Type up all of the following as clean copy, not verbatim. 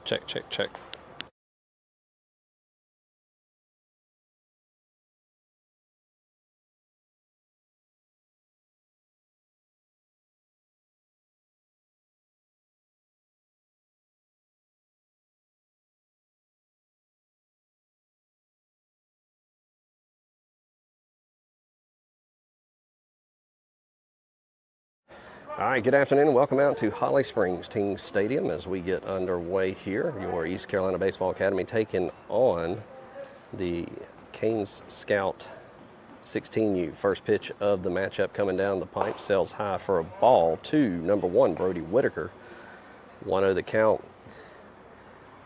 Check, check, check. All right, good afternoon and welcome out to Holly Springs Team Stadium as we get underway here. Your East Carolina Baseball Academy taking on the Canes Scout 16U. First pitch of the matchup coming down the pipe, sails high for a ball to number 1, Brody Whitaker. 1-0 the count.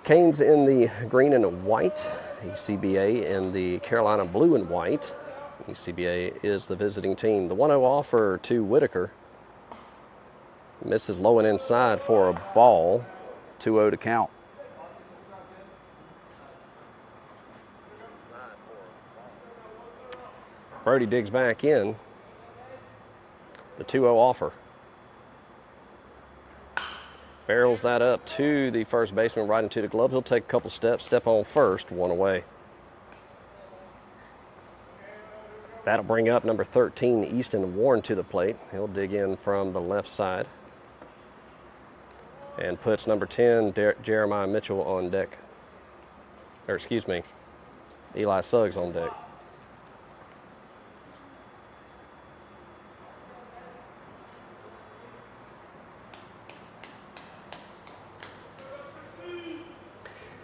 Canes in the green and white, ECBA in the Carolina blue and white. ECBA is the visiting team. The 1-0 offer to Whitaker. Misses low and inside for a ball. 2-0 to count. Brody digs back in. The 2-0 offer. Barrels that up to the first baseman right into the glove. He'll take a couple steps, step on first, 1 away. That'll bring up number 13, Easton Warren, to the plate. He'll dig in from the left side. And puts number 10, Jeremiah Mitchell, on deck. Or excuse me, Eli Suggs on deck.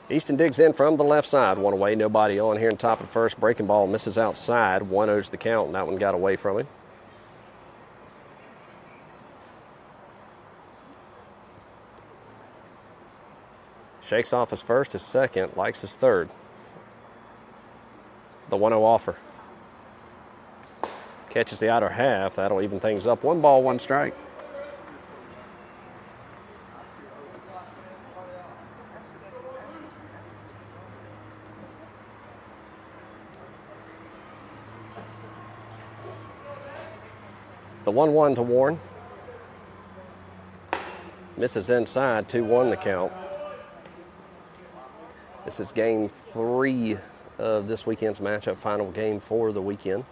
Easton digs in from the left side, 1 away, nobody on here in top of the first. Breaking ball misses outside, 1-0's the count, and that one got away from him. Shakes off his first, his second, likes his third. The 1-0 offer. Catches the outer half, that'll even things up. 1 ball, 1 strike. The 1-1 to Warren. Misses inside, 2-1 the count. This is game 3 of this weekend's matchup, final game for the weekend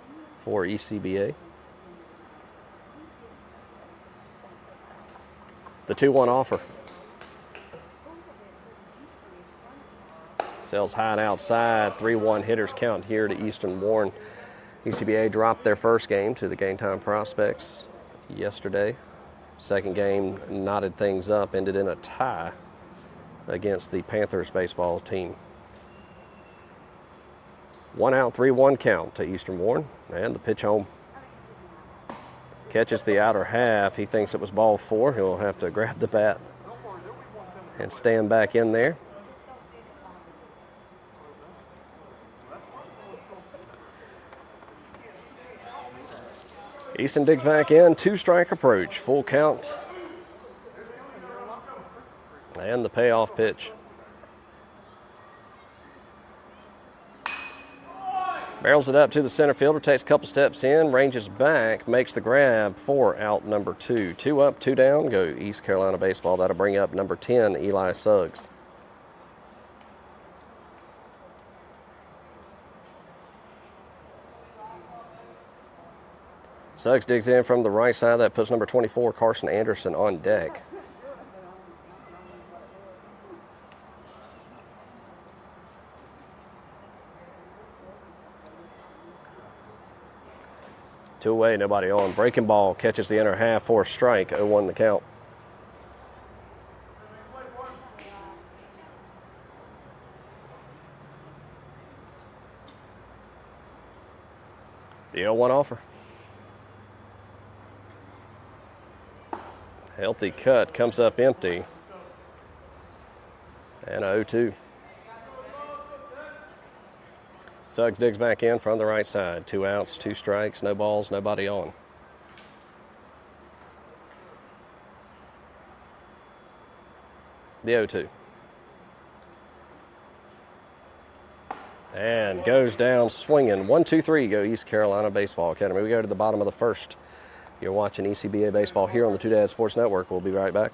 for ECBA. The 2-1 offer. Sails high and outside, 3-1 hitters count here to Easton Warren. ECBA dropped their first game to the Game Time Prospects yesterday. Second game knotted things up, ended in a tie against the Panthers baseball team. 1 out, 3-1 count to Easton Warren, and the pitch home. Catches the outer half. He thinks it was ball 4. He'll have to grab the bat and stand back in there. Easton digs back in, 2-strike approach, full count. And the payoff pitch. Barrels it up to the center fielder, takes a couple steps in, ranges back, makes the grab for out number 2. 2 up, 2 down, go East Carolina baseball. That'll bring up number 10, Eli Suggs. Suggs digs in from the right side. That puts number 24, Carson Anderson, on deck. Two away, nobody on. Breaking ball catches the inner half for a strike. 0-1 the count. The 0-1 offer. Healthy cut, comes up empty. And a 0-2. Suggs digs back in from the right side. 2 outs, 2 strikes, no balls, nobody on. The 0-2. And goes down swinging. 1-2-3 go East Carolina Baseball Academy. We go to the bottom of the first. You're watching ECBA Baseball here on the Two Dad Sports Network. We'll be right back.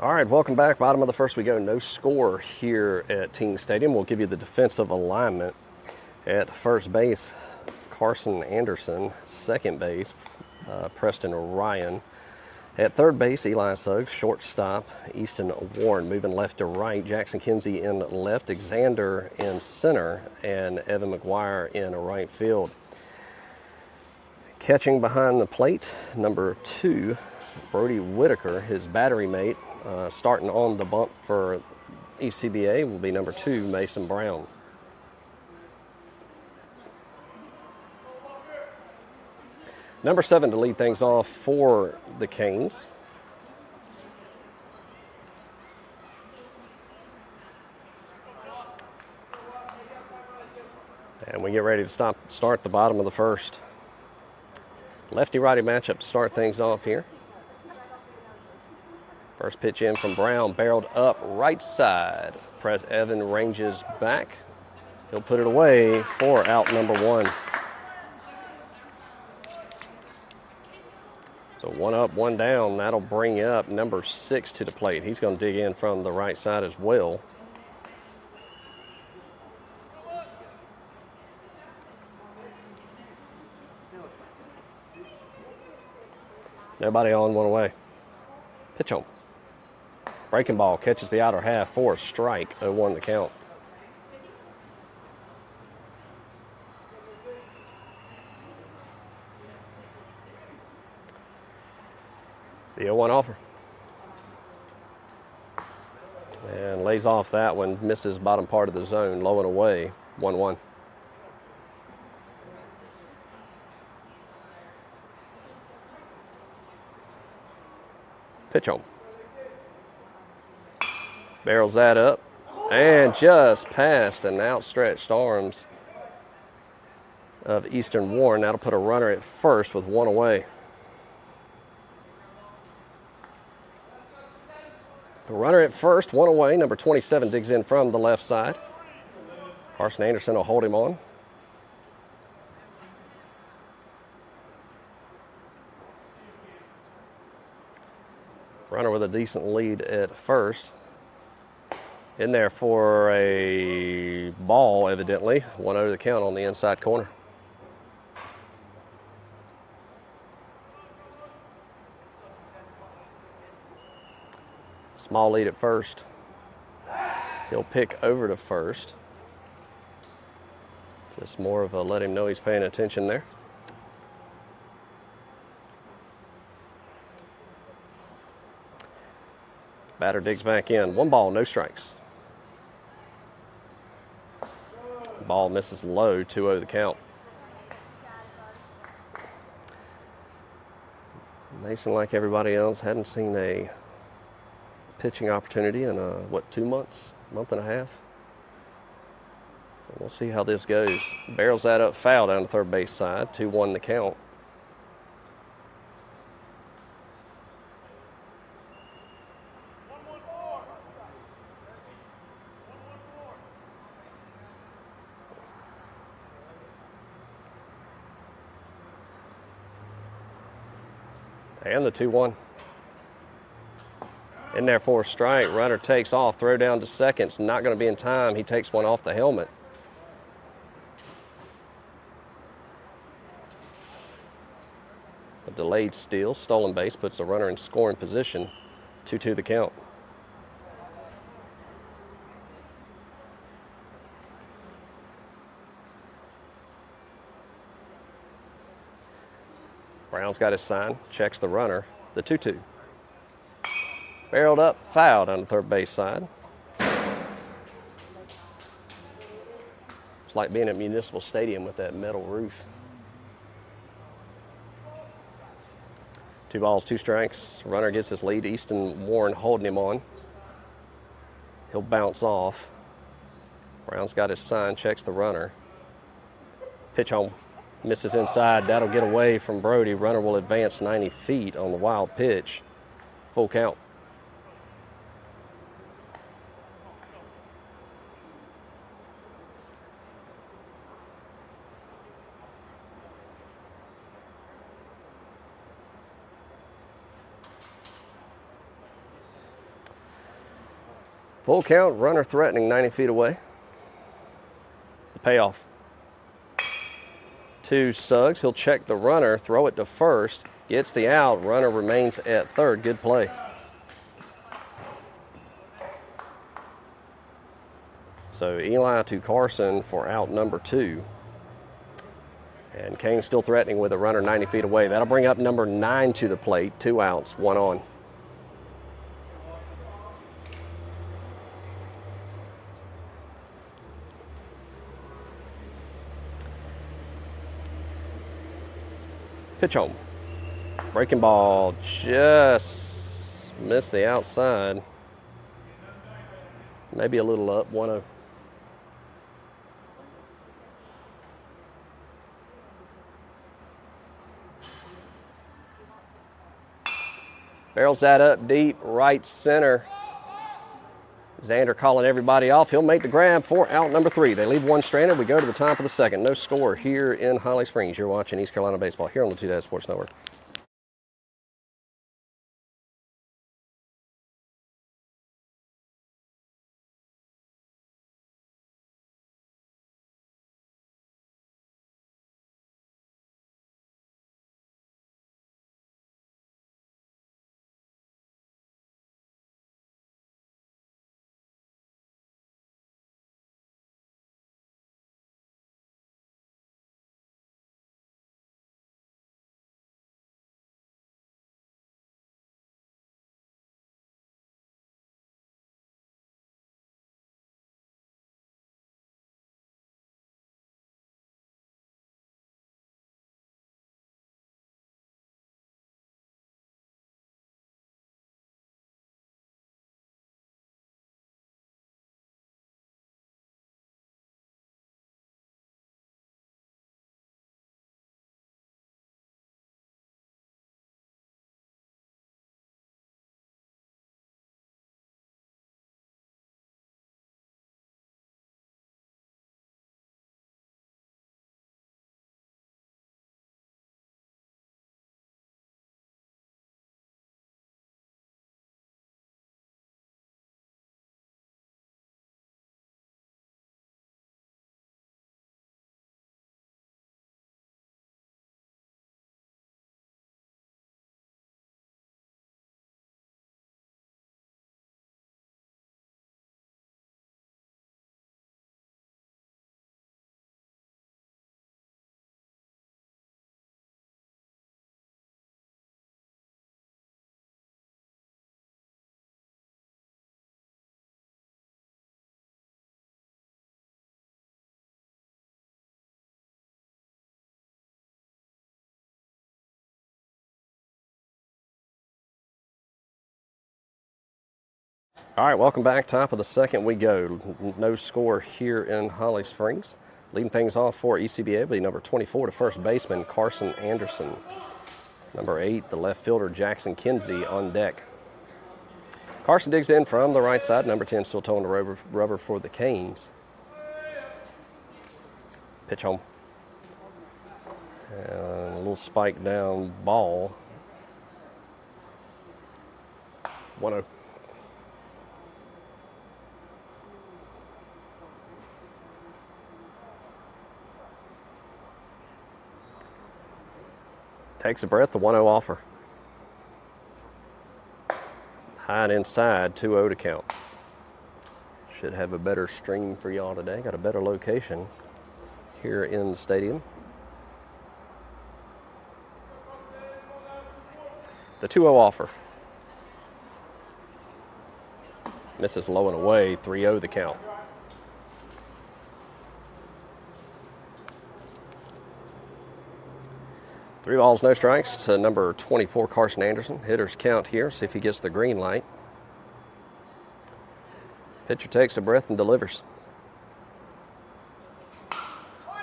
All right, welcome back. Bottom of the first we go. No score here at King Stadium. We'll give you the defensive alignment. At first base, Carson Anderson. Second base, Preston Ryan. At third base, Eli Suggs. Shortstop, Easton Warren. Moving left to right, Jackson Kinsey in left, Xander in center, and Evan McGuire in right field. Catching behind the plate, number 2, Brody Whitaker, his battery mate. Starting on the bump for ECBA will be number 2, Mason Brown. Number 7 to lead things off for the Canes. And we get ready to start the bottom of the first. Lefty-righty matchup to start things off here. First pitch in from Brown, barreled up right side. Evan ranges back. He'll put it away for out number 1. So 1 up, 1 down. That'll bring up number 6 to the plate. He's going to dig in from the right side as well. Nobody on, 1 away. Pitch on. Breaking ball catches the outer half for a strike. 0-1 the count. The 0-1 offer. And lays off that one. Misses bottom part of the zone. Low and away. 1-1. Pitch on. Barrels that up and just past and outstretched arms of Easton Warren. That'll put a runner at first with 1 away. A runner at first, 1 away. Number 27 digs in from the left side. Carson Anderson will hold him on. Runner with a decent lead at first. In there for a ball, evidently. 1-0 the count on the inside corner. Small lead at first. He'll pick over to first. Just more of a let him know he's paying attention there. Batter digs back in. 1 ball, no strikes. Ball misses low, 2-0 the count. Mason, like everybody else, hadn't seen a pitching opportunity in, 2 months? Month and a half? We'll see how this goes. Barrels that up, foul down the third base side, 2-1 the count. And the 2-1. In there for a strike. Runner takes off. Throw down to second. It's not going to be in time. He takes one off the helmet. A delayed steal. Stolen base puts the runner in scoring position. 2-2 the count. Brown's got his sign, checks the runner, the 2-2. Barreled up, fouled on the third base side. It's like being at Municipal Stadium with that metal roof. 2 balls, 2 strikes. Runner gets his lead. Easton Warren holding him on. He'll bounce off. Brown's got his sign, checks the runner. Pitch home. Misses inside. That'll get away from Brody. Runner will advance 90 feet on the wild pitch. Full count. Full count, runner threatening 90 feet away. The payoff. 2 Suggs. He'll check the runner, throw it to first, gets the out. Runner remains at third. Good play. So Eli to Carson for out number 2. And Kane still threatening with a runner 90 feet away. That'll bring up number 9 to the plate. 2 outs, 1 on. Pitch home. Breaking ball just missed the outside. Maybe a little up, 1-0. Barrels that up deep, right center. Xander calling everybody off. He'll make the grab for out number 3. They leave 1 stranded. We go to the top of the second. No score here in Holly Springs. You're watching East Carolina baseball here on the 2 Dad Sports Network. All right, welcome back. Top of the second we go. No score here in Holly Springs. Leading things off for ECBA will be number 24, the first baseman, Carson Anderson. Number 8, the left fielder, Jackson Kinsey, on deck. Carson digs in from the right side. Number 10 still towing the rubber for the Canes. Pitch home. And a little spike down ball. 1-0. Takes a breath, the 1-0 offer. High and inside, 2-0 to count. Should have a better stream for y'all today. Got a better location here in the stadium. The 2-0 offer. Misses low and away, 3-0 the count. Three balls, no strikes to number 24, Carson Anderson. Hitter's count here, see if he gets the green light. Pitcher takes a breath and delivers.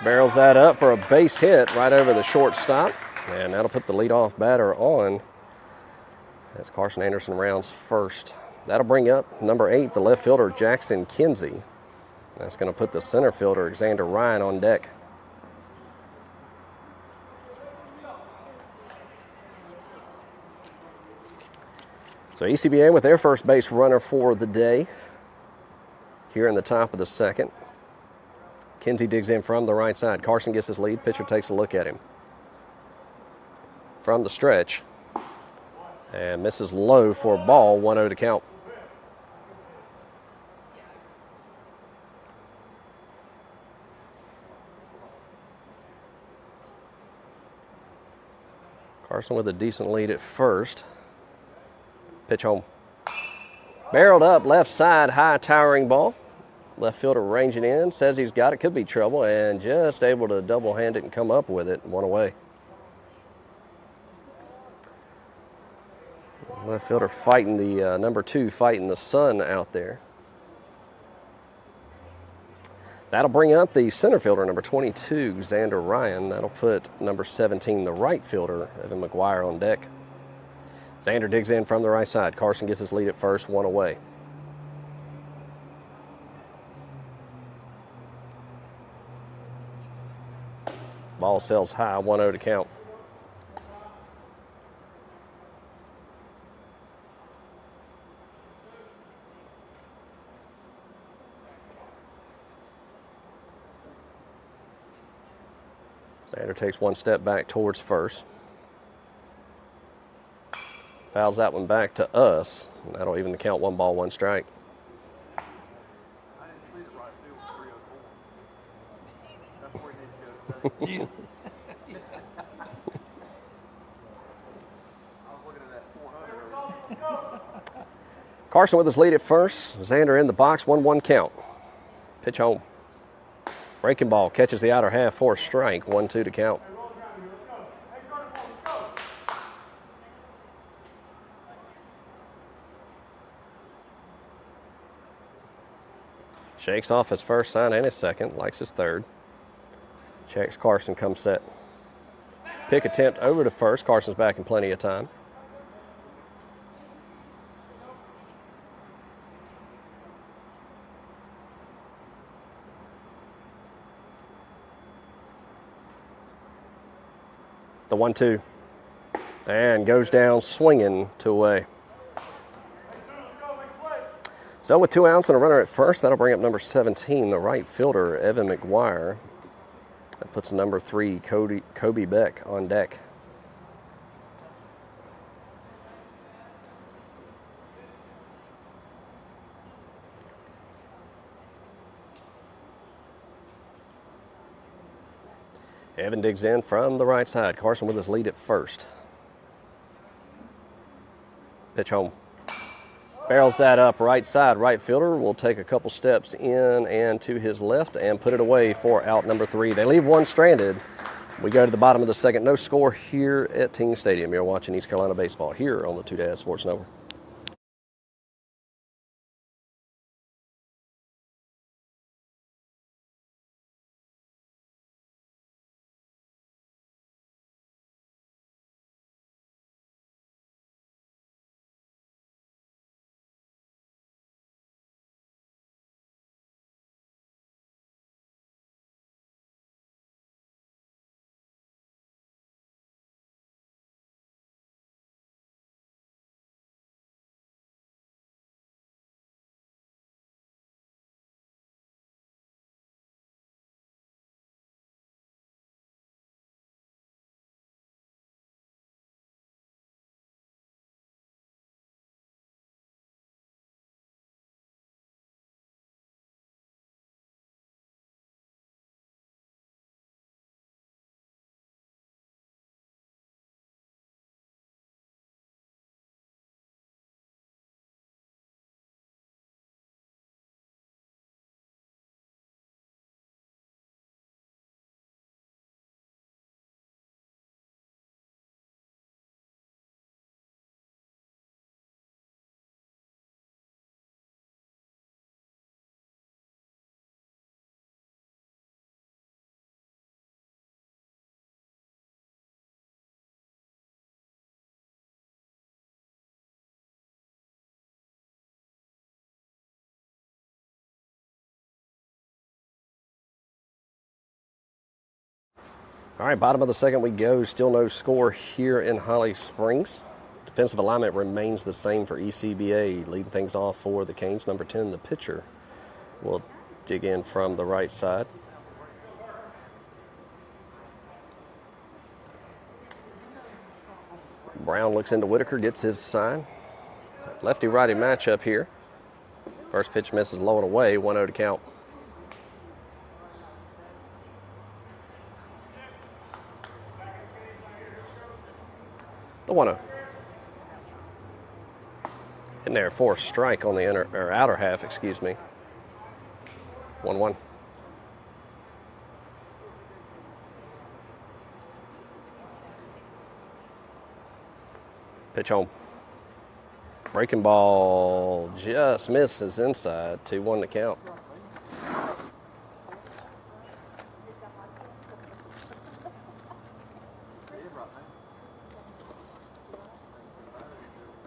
Barrels that up for a base hit right over the shortstop, and that'll put the leadoff batter on as Carson Anderson rounds first. That'll bring up number 8, the left fielder, Jackson Kinsey. That's going to put the center fielder, Xander Ryan, on deck. So ECBA with their first base runner for the day. here in the top of the second. Kinsey digs in from the right side. Carson gets his lead. Pitcher takes a look at him from the stretch and misses low for a ball. 1-0 to count. Carson with a decent lead at first. Pitch home. Barreled up left side, high towering ball. Left fielder ranging in, says he's got it, could be trouble, and just able to double hand it and come up with it. 1 away. Left fielder fighting the number 2, fighting the sun out there. That'll bring up the center fielder, number 22, Xander Ryan. That'll put number 17, the right fielder, Evan McGuire, on deck. Xander digs in from the right side. Carson gets his lead at first, 1 away. Ball sails high, 1-0 to count. Xander takes 1 step back towards first. Fouls that one back to us. And that'll even the count. 1 ball, 1 strike. I didn't see the right field was 304. That's where he needs to go. I was looking at that 400. Carson with his lead at first. Xander in the box, 1-1 count. Pitch home. Breaking ball catches the outer half for a strike. 1-2 to count. Shakes off his first sign and his second, likes his third. Checks Carson, comes set. Pick attempt over to first. Carson's back in plenty of time. The 1-2. And goes down swinging 2 away. So with 2 outs and a runner at first, that'll bring up number 17, the right fielder, Evan McGuire. That puts number 3, Kobe Beck, on deck. Evan digs in from the right side. Carson with his lead at first. Pitch home. Barrels that up right side. Right fielder will take a couple steps in and to his left and put it away for out number 3. They leave 1 stranded. We go to the bottom of the second. No score here at Ting Stadium. You're watching East Carolina baseball here on the Two Dads Sports Network. All right, bottom of the second we go. Still no score here in Holly Springs. Defensive alignment remains the same for ECBA. Leading things off for the Canes, number 10, the pitcher, will dig in from the right side. Brown looks into Whitaker, gets his sign. Lefty-righty matchup here. First pitch misses low and away, 1-0 to count. The 1-0. In there for a strike on the outer half, excuse me. 1-1. Pitch home. Breaking ball just misses inside. 2-1 to count.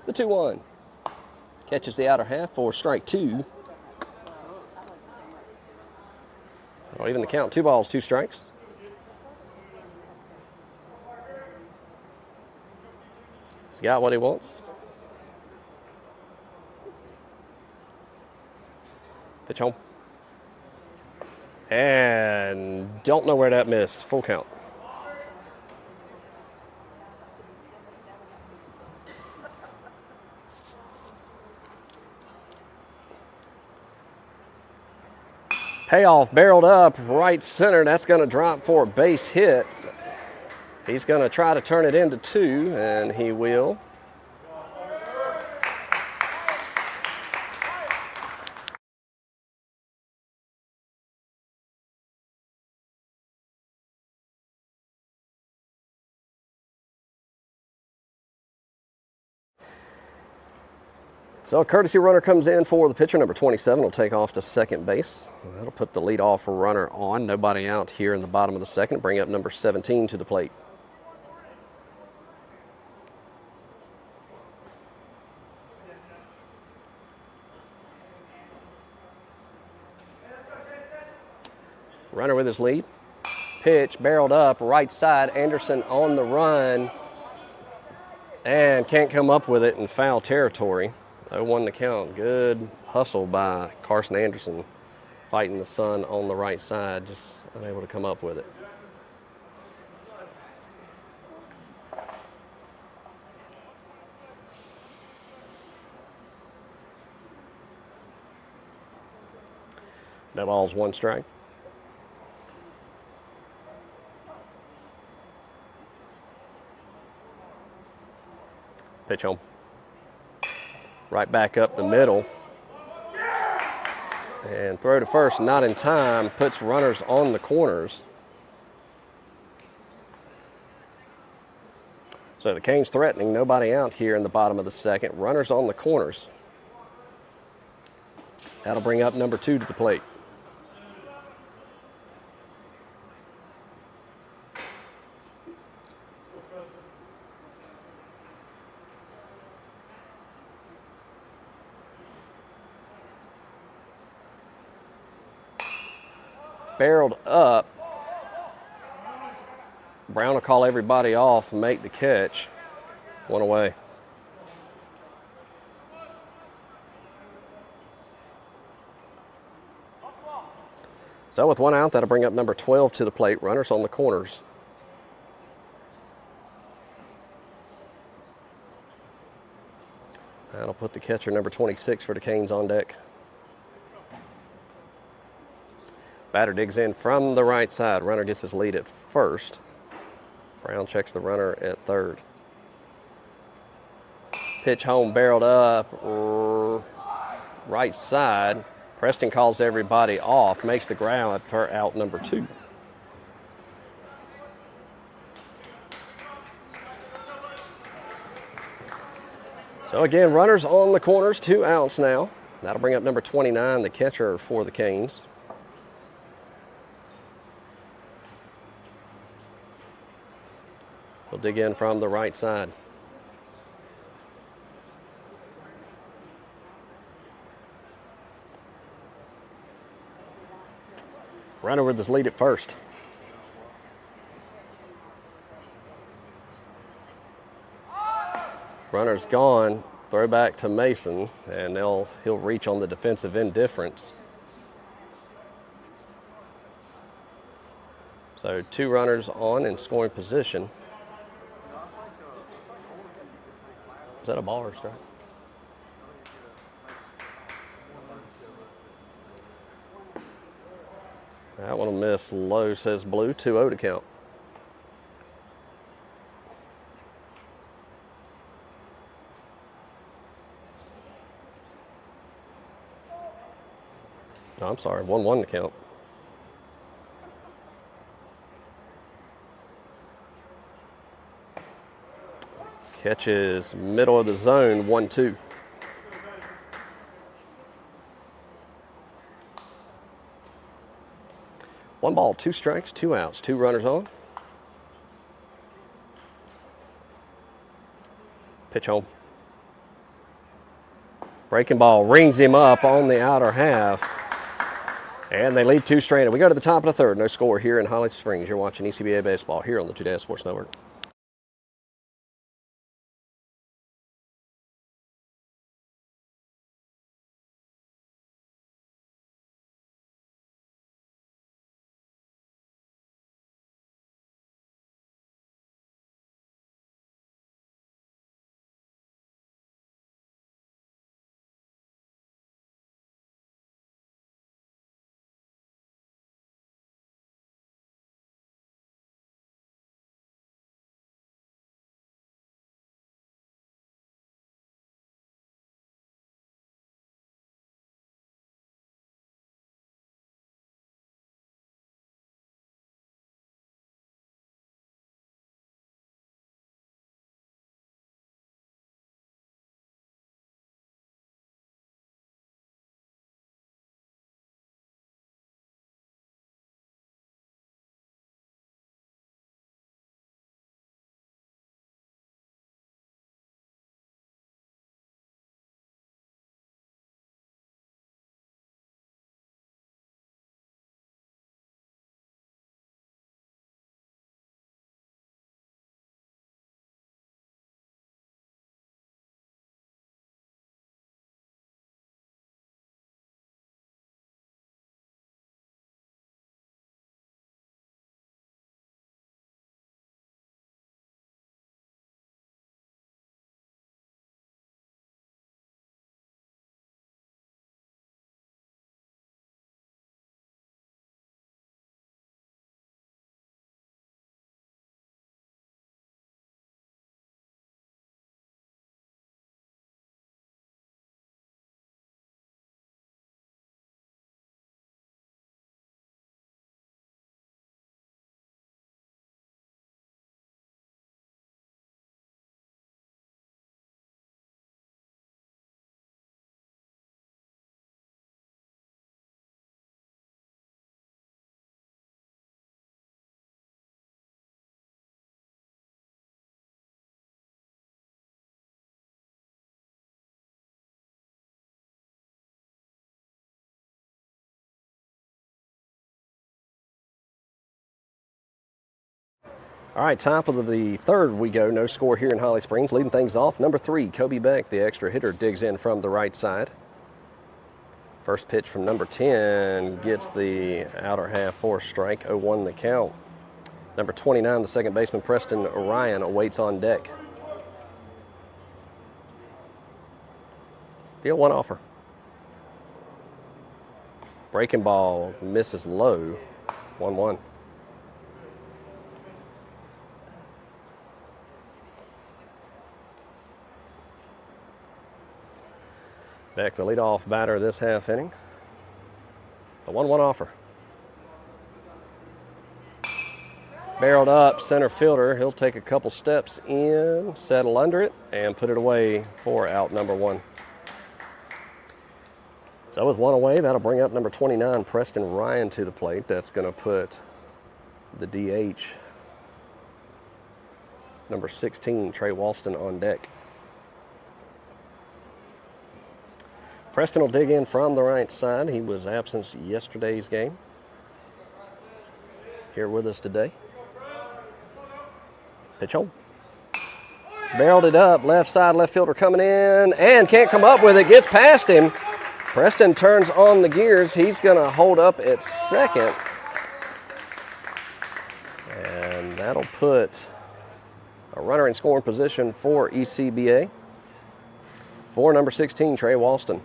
The 2-1. Catches the outer half for strike 2. That'll even the count. 2 balls, 2 strikes. He's got what he wants. Pitch home. And don't know where that missed. Full count. Payoff, barreled up, right center. That's going to drop for a base hit. He's going to try to turn it into 2, and he will. So a courtesy runner comes in for the pitcher, number 27, will take off to second base. That'll put the leadoff runner on. Nobody out here in the bottom of the second. Bring up number 17 to the plate. Runner with his lead. Pitch barreled up, right side. Anderson on the run. And can't come up with it in foul territory. 0-1 to count. Good hustle by Carson Anderson, fighting the sun on the right side, just unable to come up with it. That ball's 1 strike. Pitch home. Right back up the middle. And throw to first, not in time, puts runners on the corners. So the Canes threatening, nobody out here in the bottom of the second. Runners on the corners. That'll bring up number 2 to the plate. Barreled up. Brown will call everybody off and make the catch. 1 away. So with 1 out, that'll bring up number 12 to the plate. Runners on the corners. That'll put the catcher, number 26, for the Canes on deck. Batter digs in from the right side. Runner gets his lead at first. Brown checks the runner at third. Pitch home, barreled up, right side. Preston calls everybody off, makes the ground for out number 2. So again, runners on the corners, 2 outs now. That'll bring up number 29, the catcher for the Canes. We'll dig in from the right side. Runner with his lead at first. Runner's gone. Throw back to Mason, and he'll reach on the defensive indifference. So 2 runners on in scoring position. Is that a ball or a strike? That one will miss low, says blue. 2-0 to count. Oh, I'm sorry, 1-1 to count. Catches middle of the zone, 1-2. One ball, 2 strikes, 2 outs, 2 runners on. Pitch home. Breaking ball rings him up on the outer half. And they lead 2 stranded. We go to the top of the third. No score here in Holly Springs. You're watching ECBA Baseball here on the Two Dads Sports Network. All right, top of the third we go. No score here in Holly Springs. Leading things off, number 3, Kobe Beck, the extra hitter, digs in from the right side. First pitch from number 10 gets the outer half for a strike, 0-1 the count. Number 29, the second baseman, Preston Ryan, awaits on deck. Deal 1 offer. Breaking ball misses low, 1-1. Beck, the leadoff batter this half inning. The 1-1 offer. Barreled up, center fielder. He'll take a couple steps in, settle under it, and put it away for out number 1. So with 1 away, that'll bring up number 29, Preston Ryan, to the plate. That's going to put the DH, number 16, Trey Walston, on deck. Preston will dig in from the right side. He was absent yesterday's game. Here with us today. Pitch home. Barreled it up, left side, left fielder coming in, and can't come up with it, gets past him. Preston turns on the gears. He's going to hold up at second. That'll put a runner in scoring position for ECBA for number 16, Trey Walston.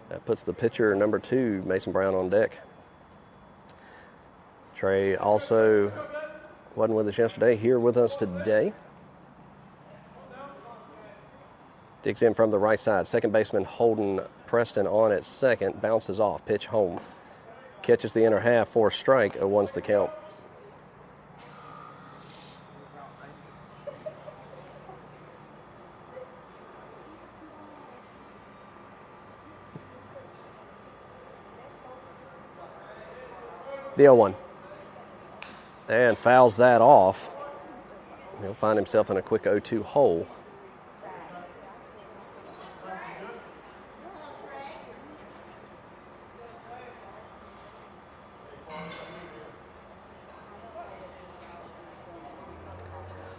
That puts the pitcher, number 2, Mason Brown, on deck. Trey also wasn't with us yesterday, here with us today. Digs in from the right side. Second baseman Holden Preston on at second. Bounces off. Pitch home. Catches the inner half for a strike. 0-1's the count. The 0-1. And fouls that off. He'll find himself in a quick 0-2 hole.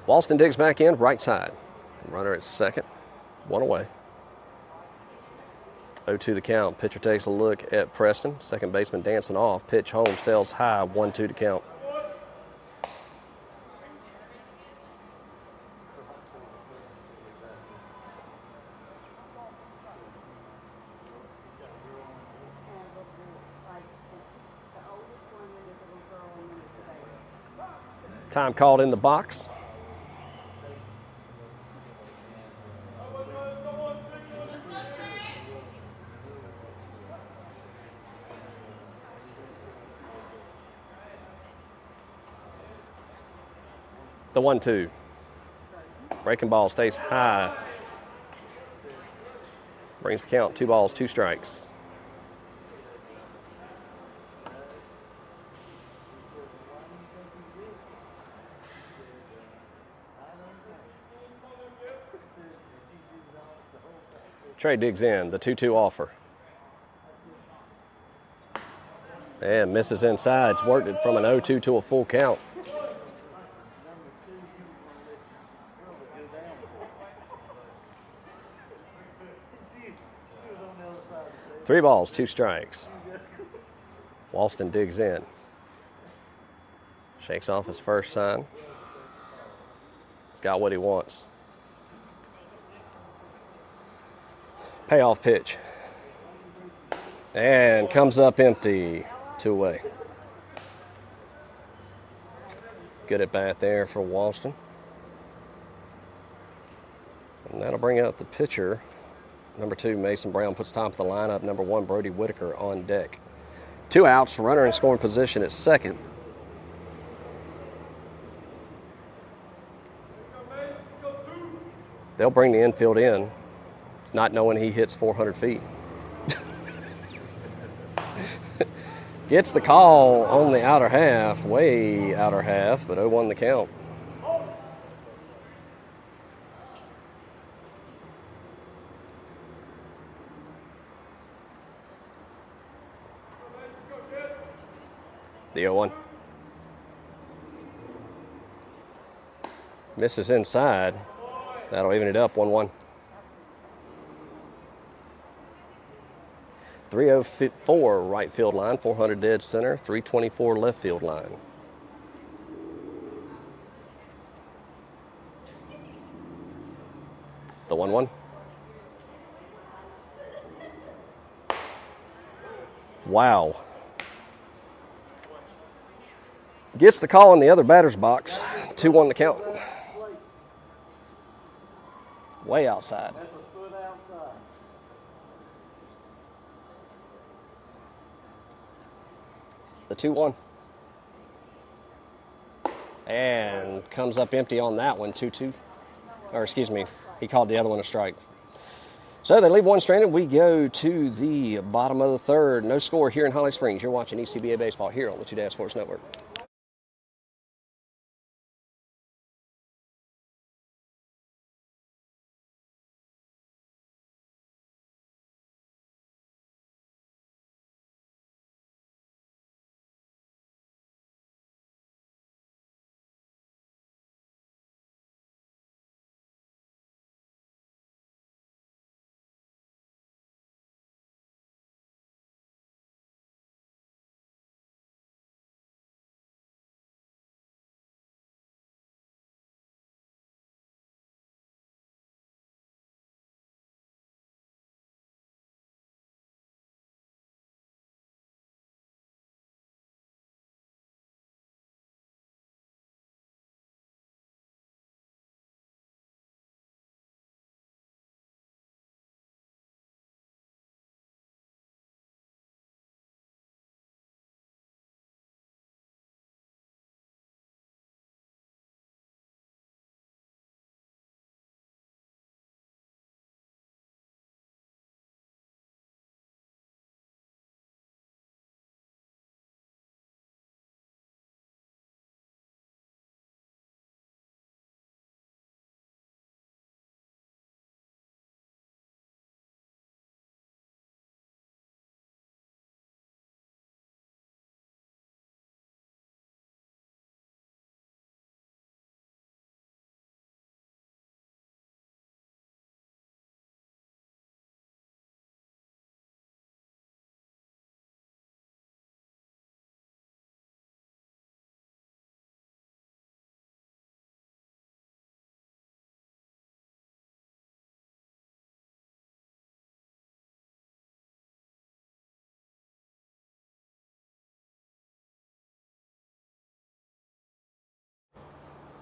Walston digs back in, right side. Runner at second, 1 away. 0-2 the count. Pitcher takes a look at Preston. Second baseman dancing off. Pitch home, sails high, 1-2 to count. Time called in the box. The 1-2. Breaking ball stays high. Brings the count, 2 balls, 2 strikes. Trey digs in, the 2-2 offer. And misses inside. It's worked it from an 0-2 to a full count. Three balls, 2 strikes. Walston digs in. Shakes off his first sign. He's got what he wants. Payoff pitch. And comes up empty. 2 away. Good at bat there for Walston. And that'll bring out the pitcher. Number 2, Mason Brown, puts top of the lineup. Number 1, Brody Whitaker on deck. 2 outs, runner in scoring position at second. They'll bring the infield in, not knowing he hits 400 feet. Gets the call on the outer half, way outer half, but 0-1 the count. The 0-1. Misses inside. That'll even it up, 1-1. 304 right field line, 400 dead center, 324 left field line. The 1-1. Wow. Gets the call in the other batter's box. 2-1 to count. Way outside. That's a foot outside. The 2-1. And comes up empty on that one, 2-2. Or excuse me, he called the other one a strike. So they leave one stranded. We go to the bottom of the third. No score here in Holly Springs. You're watching ECBA Baseball here on the 2 Dad Sports Network.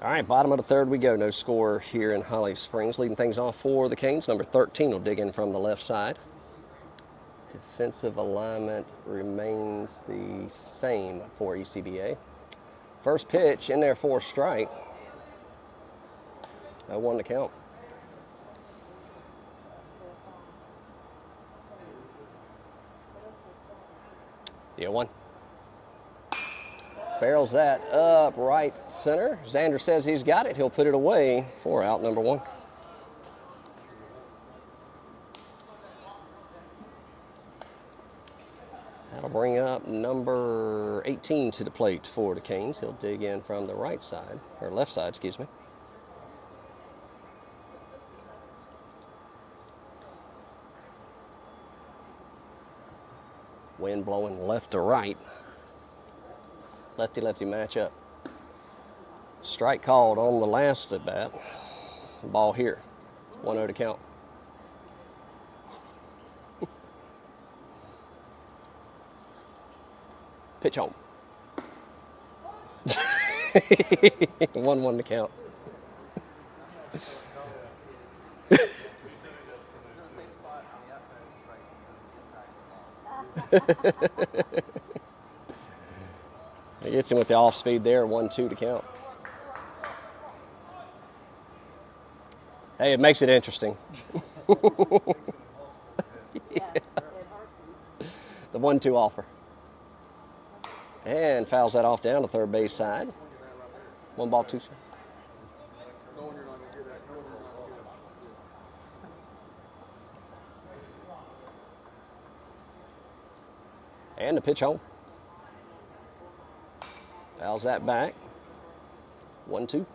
All right, bottom of the third we go. No score here in Holly Springs. Leading things off for the Canes. Number 13 will dig in from the left side. Defensive alignment remains the same for ECBA. First pitch in there for a strike. 0-1 to count. The 0-1. Barrels that up right center. Xander says he's got it. He'll put it away for out number 1. That'll bring up number 18 to the plate for the Canes. He'll dig in from the right side, or left side, excuse me. Wind blowing left to right. Lefty-lefty matchup. Strike called on the last at bat. Ball here. 1-0 to count. Pitch home. 1-1 to count. He gets him with the off speed there, 1-2 to count. Hey, it makes it interesting. Yeah. The 1-2 offer. And fouls that off down to third base side. 1 ball, 2 strikes. And the pitch home. Fouls that back. 1-2.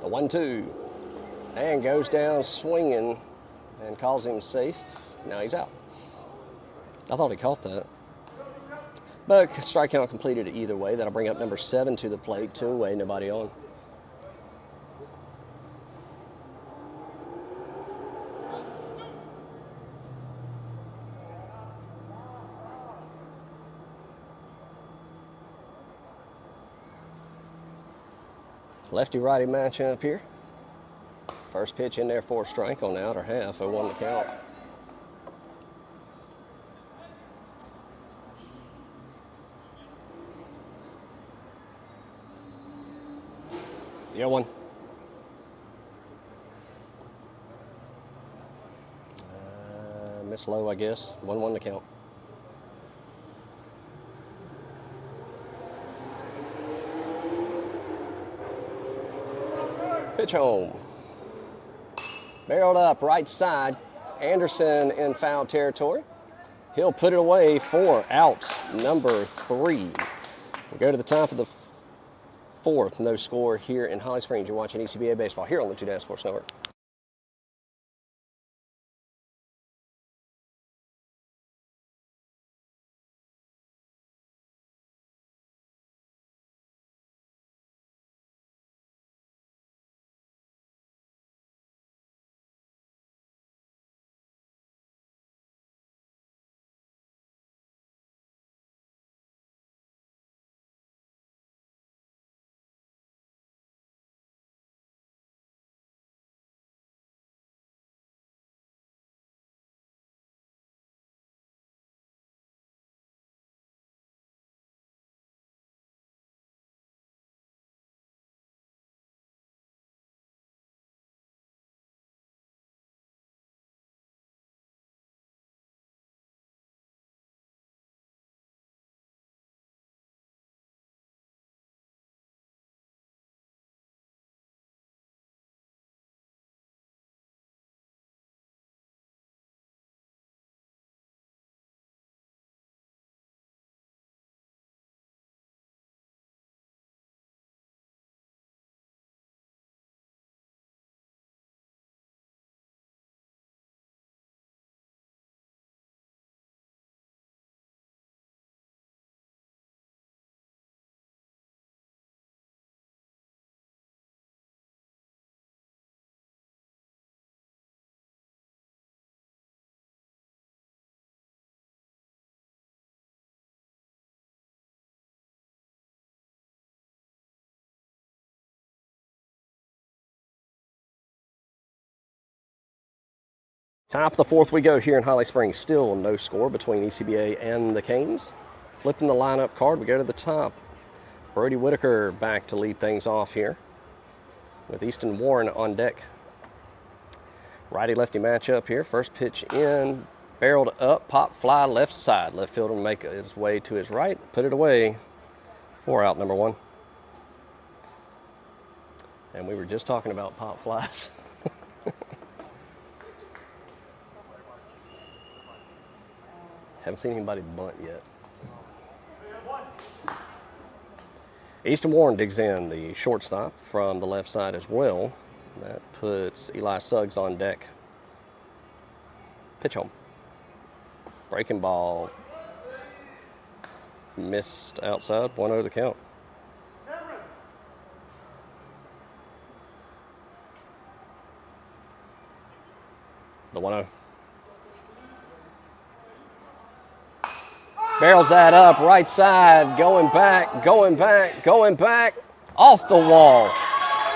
The 1-2. And goes down swinging and calls him safe. Now he's out. I thought he caught that. But strike count completed either way. That'll bring up number 7 to the plate. 2 away, nobody on. Lefty-righty matchup here. First pitch in there for a strike on the outer half. 0-1 to count. The 0-1. Miss low, I guess. 1-1 to count. Pitch home. Barreled up right side. Anderson in foul territory. He'll put it away for out number 3. We'll go to the top of the 4th. No score here in Holly Springs. You're watching ECBA Baseball here on the 2 Sports Network. Top of the fourth we go here in Holly Springs. Still no score between ECBA and the Canes. Flipping the lineup card, we go to the top. Brody Whitaker back to lead things off here with Easton Warren on deck. Righty-lefty matchup here. First pitch in, barreled up, pop fly left side. Left fielder make his way to his right, put it away. 4 out, number 1. And we were just talking about pop flies. Haven't seen anybody bunt yet. Easton Warren digs in, the shortstop from the left side as well. That puts Eli Suggs on deck. Pitch home. Breaking ball. Missed outside, 1-0 the count. The 1-0. Barrels that up, right side, going back, going back, going back, off the wall.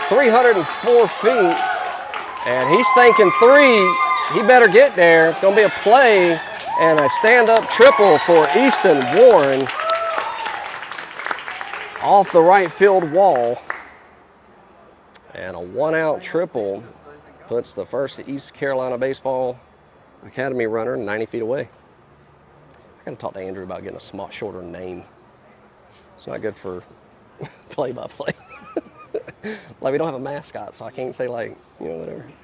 304 feet, and he's thinking 3. He better get there. It's going to be a play and a stand-up triple for Easton Warren off the right field wall. And a 1-out triple puts the first East Carolina Baseball Academy runner 90 feet away. I got to talk to Andrew about getting a small, shorter name. It's not good for play-by-play. Like, we don't have a mascot, so I can't say, like, you know, whatever. I'm going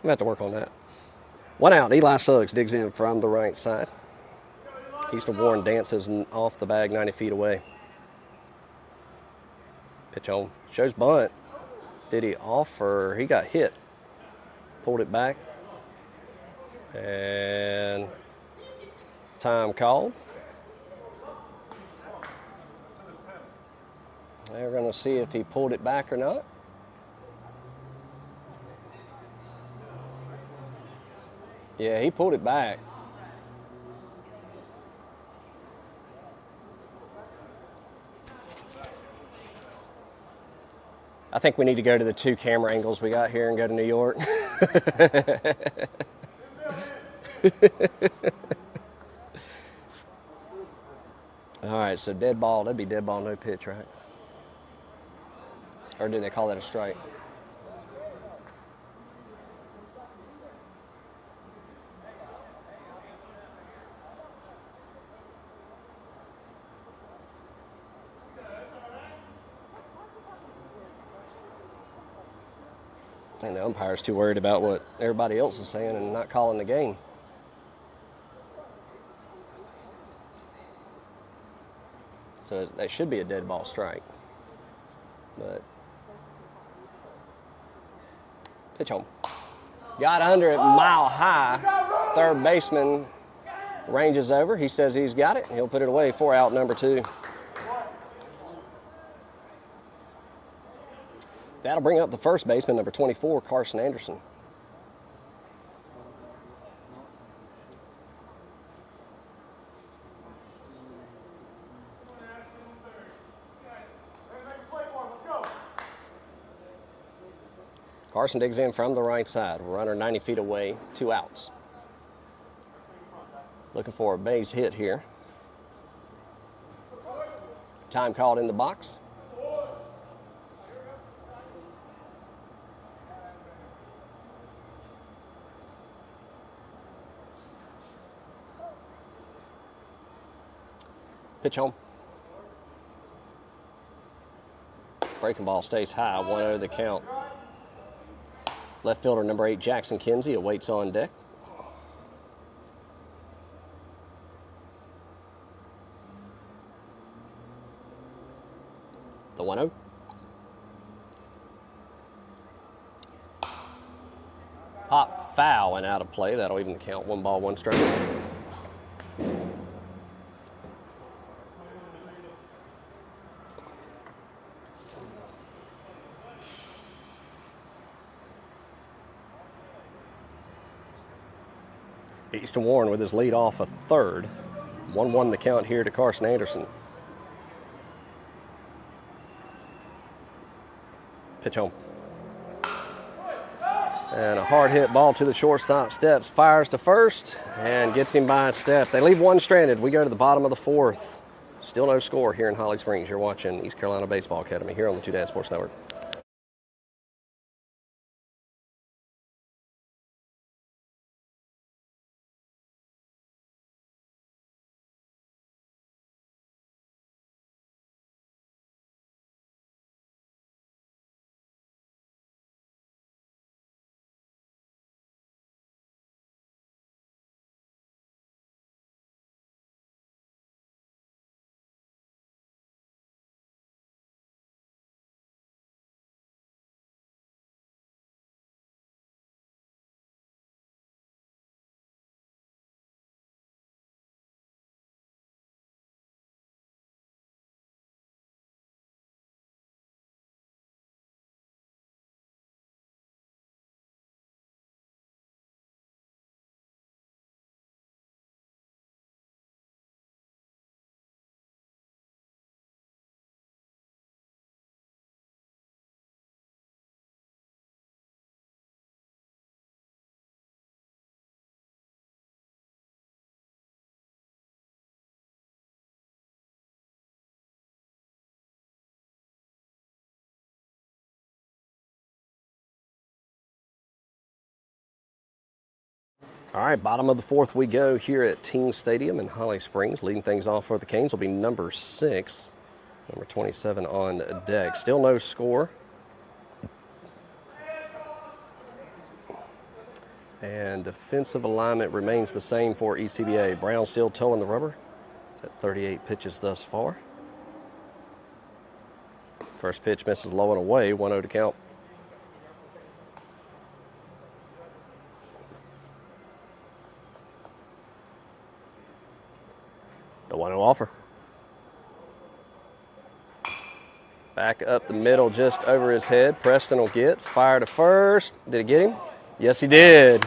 to have to work on that. 1 out. Eli Suggs digs in from the right side. Easton Warren dances off the bag 90 feet away. Pitch home. Shows bunt. Did he offer? He got hit. Pulled it back. And time called. They're going to see if he pulled it back or not. Yeah, he pulled it back. I think we need to go to the 2 camera angles we got here and go to New York. All right, so dead ball. That'd be dead ball, no pitch, right? Or do they call that a strike? And the umpire's too worried about what everybody else is saying and not calling the game. So that should be a dead ball strike. But pitch home. Got under it mile high. Third baseman ranges over. He says he's got it. He'll put it away. 4 out, number 2. That'll bring up the first baseman, number 24, Carson Anderson. Carson digs in from the right side. Runner 90 feet away, 2 outs. Looking for a base hit here. Time called in the box. Pitch home. Breaking ball stays high, 1-0 the count. Left fielder number 8, Jackson Kinsey, awaits on deck. The 1-0. Pop foul and out of play. That'll even count 1 ball, 1 strike. Easton Warren with his lead off a third. 1-1 the count here to Carson Anderson. Pitch home. And a hard hit ball to the shortstop, steps, fires to first, and gets him by a step. They leave one stranded. We go to the bottom of the fourth. Still no score here in Holly Springs. You're watching East Carolina Baseball Academy here on the Two Dad Sports Network. All right, bottom of the fourth we go here at Team Stadium in Holly Springs. Leading things off for the Canes will be number 6, number 27 on deck. Still no score. And defensive alignment remains the same for ECBA. Brown still towing the rubber. It's at 38 pitches thus far. First pitch misses low and away, 1-0 to count. The 1-0 offer. Back up the middle just over his head. Preston will get. Fire to first. Did he get him? Yes, he did.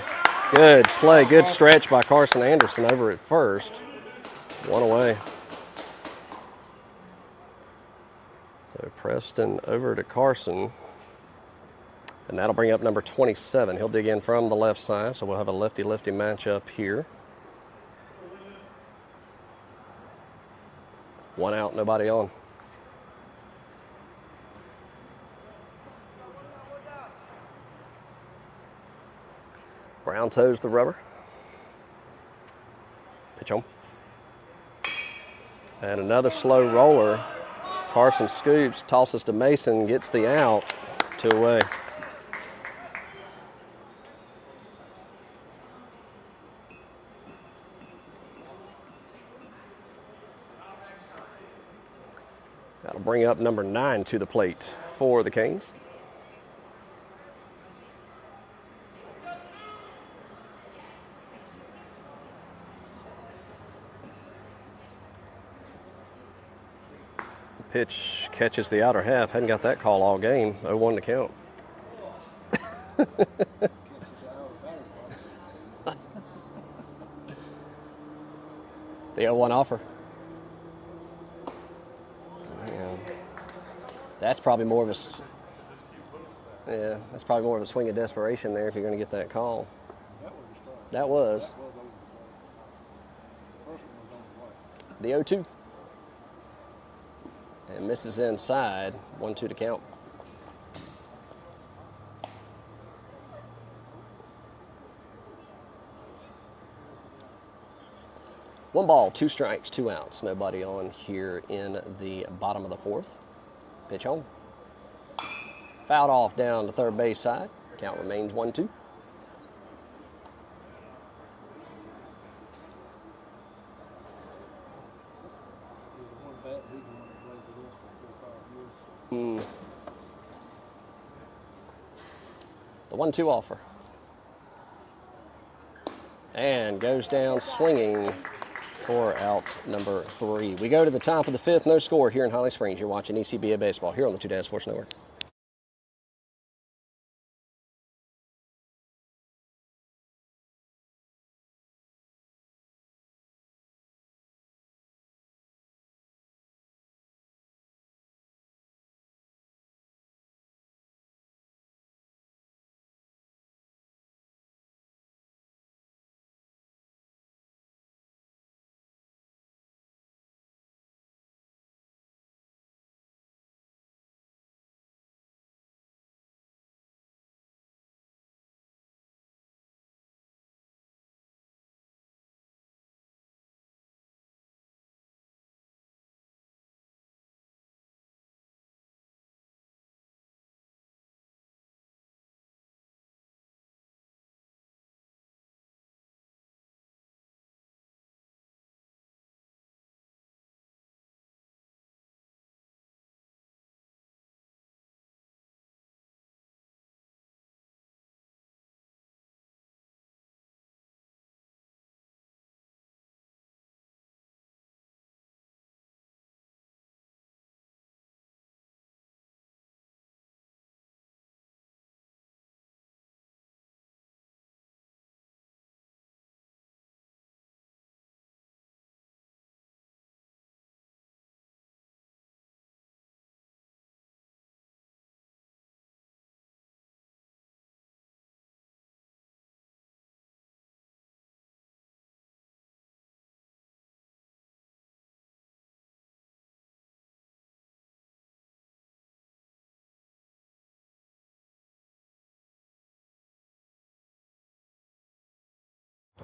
Good play. Good stretch by Carson Anderson over at first. 1 away. So Preston over to Carson. And that'll bring up number 27. He'll dig in from the left side. So we'll have a lefty-lefty matchup here. 1 out, nobody on. Brown toes the rubber. Pitch home. And another slow roller. Carson scoops, tosses to Mason, gets the out, 2 away. That'll bring up number 9 to the plate for the Canes. Pitch catches the outer half. Hadn't got that call all game. 0-1 to count. The 0-1 offer. That's probably more of a that's probably more of a swing of desperation there if you're going to get that call. That was. The 0-2. And misses inside, 1-2 to count. One ball, 2 strikes, 2 outs. Nobody on here in the bottom of the fourth. Pitch home. Fouled off down the third base side. Count remains 1-2. The 1-2 offer. And goes down swinging for out number 3. We go to the top of the 5th. No score here in Holly Springs. You're watching ECBA Baseball here on the Two Dad Sports Network.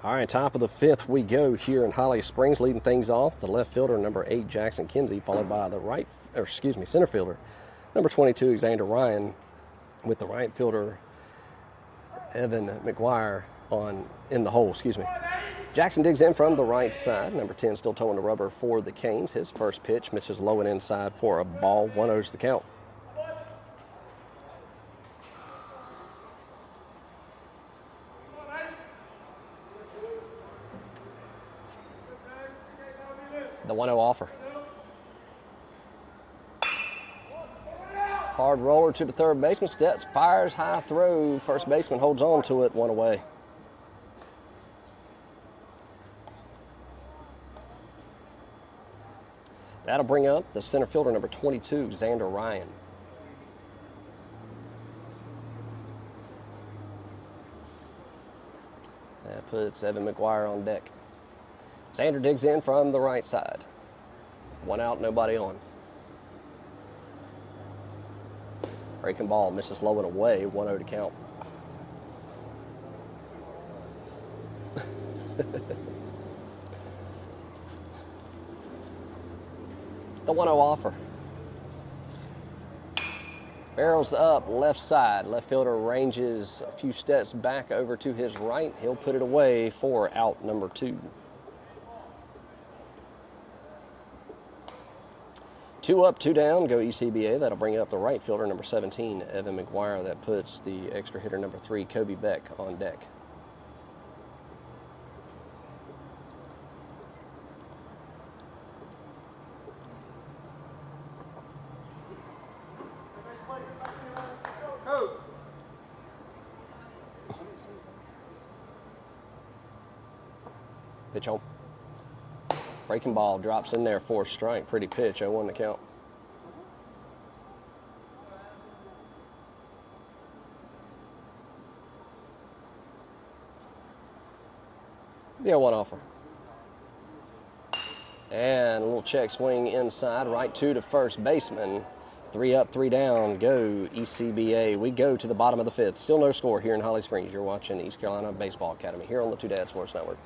All right, top of the fifth we go here in Holly Springs. Leading things off, the left fielder, number 8, Jackson Kinsey, followed by the center fielder, number 22, Xander Ryan, with the right fielder, Evan McGuire, in the hole. Jackson digs in from the right side. Number 10 still towing the rubber for the Canes. His first pitch misses low and inside for a ball. 1-0's the count. The 1-0 offer. Hard roller to the third baseman. Steps, fires, high throw. First baseman holds on to it, 1 away. That'll bring up the center fielder, number 22, Xander Ryan. That puts Evan McGuire on deck. Xander digs in from the right side. 1 out, nobody on. Breaking ball, misses low and away, 1-0 to count. The 1-0 offer. Barrels up, left side. Left fielder ranges a few steps back over to his right. He'll put it away for out number 2. 2 up, 2 down, go ECBA. That'll bring up the right fielder, number 17, Evan McGuire. That puts the extra hitter, number 3, Kobe Beck, on deck. Pitch home. Breaking ball drops in there for a strike. Pretty pitch, 0-1 to count. The 0-1 offer. And a little check swing inside, right to first baseman. 3 up, 3 down, go ECBA. We go to the bottom of the fifth. Still no score here in Holly Springs. You're watching East Carolina Baseball Academy here on the Two Dad Sports Network.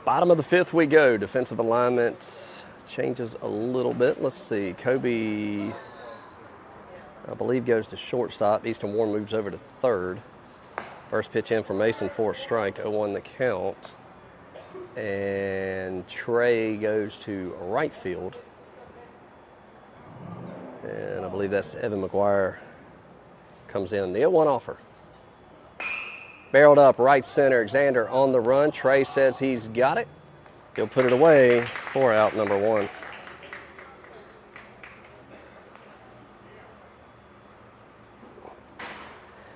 Bottom of the fifth we go. Defensive alignment changes a little bit. Let's see. Kobe, I believe, goes to shortstop. Easton Warren moves over to third. First pitch in for Mason for a strike. 0-1 the count. And Trey goes to right field. And I believe that's Evan McGuire comes in. The 0-1 offer. Barreled up, right center. Xander on the run. Trey says he's got it. He'll put it away for out number 1.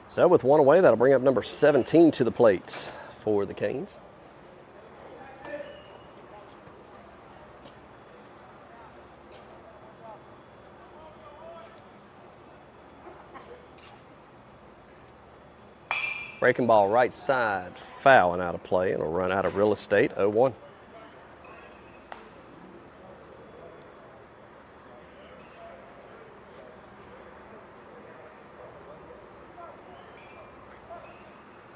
So with 1 away, that'll bring up number 17 to the plate for the Canes. Breaking ball right side, foul and out of play, and it'll run out of real estate, 0-1.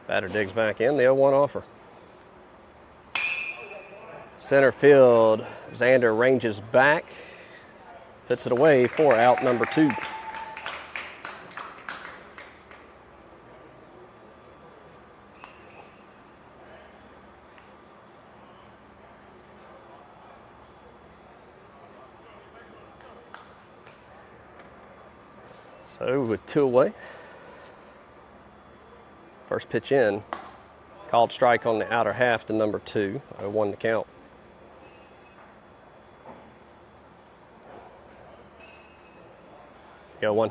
Batter digs back in, the 0-1 offer. Center field, Xander ranges back, puts it away for out number 2. So with 2 away, first pitch in, called strike on the outer half to number 2, 0-1 to count. Go 1.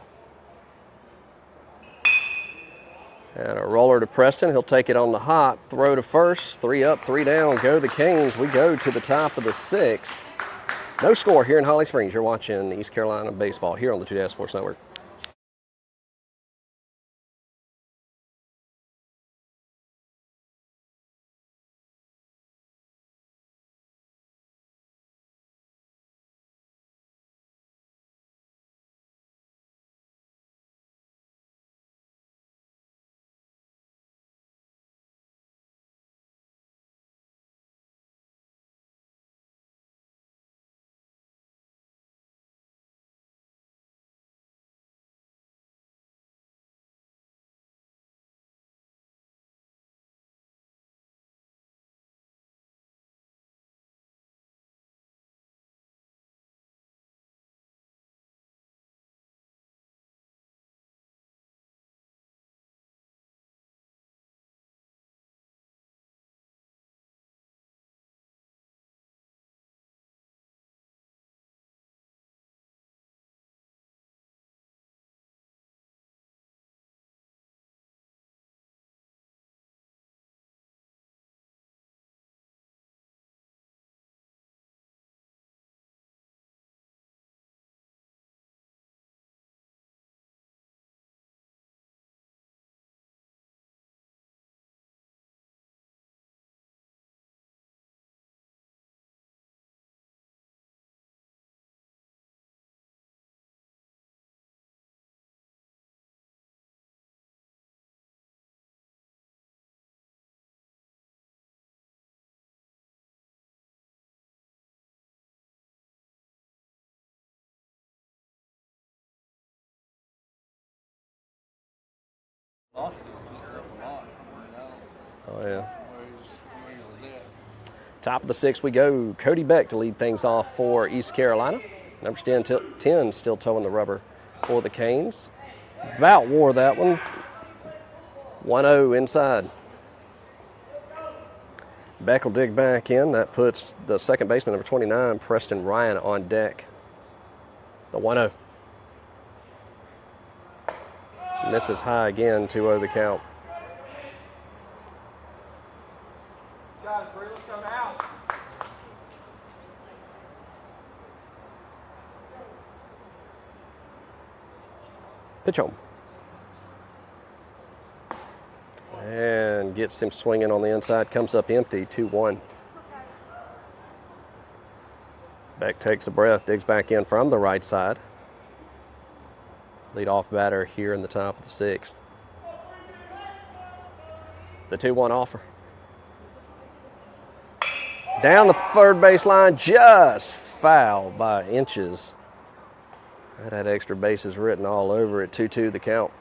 And a roller to Preston. He'll take it on the hop, throw to first, 3 up, 3 down, go the Canes. We go to the top of the 6th. No score here in Holly Springs. You're watching East Carolina baseball here on the 2 Sports Network. Lost it a lot. Oh, yeah. Top of the 6th we go. Cody Beck to lead things off for East Carolina. Number 10 still towing the rubber for the Canes. About wore that one. 1-0 inside. Beck will dig back in. That puts the second baseman, number 29, Preston Ryan, on deck. The 1-0. Misses high again, 2-0 the count. Got it, Bree. Let's come out. Pitch home. And gets him swinging on the inside. Comes up empty, 2-1. Beck takes a breath, digs back in from the right side. Lead-off batter here in the top of the 6th. The 2-1 offer. Down the third base line, just foul by inches. That had extra bases written all over it. 2-2 the count.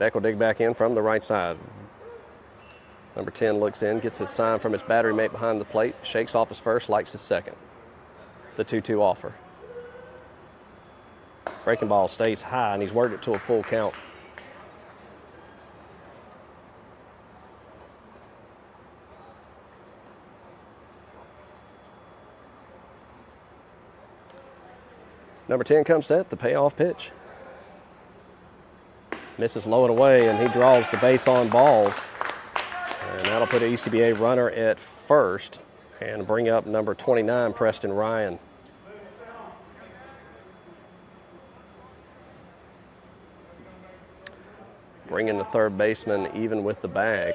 Beck will dig back in from the right side. Number 10 looks in, gets a sign from his battery mate behind the plate, shakes off his first, likes his second. The 2-2 offer. Breaking ball stays high, and he's worked it to a full count. Number 10 comes set, the payoff pitch. Misses low and away, and he draws the base on balls. And that'll put an ECBA runner at first and bring up number 29, Preston Ryan. bringing the third baseman even with the bag.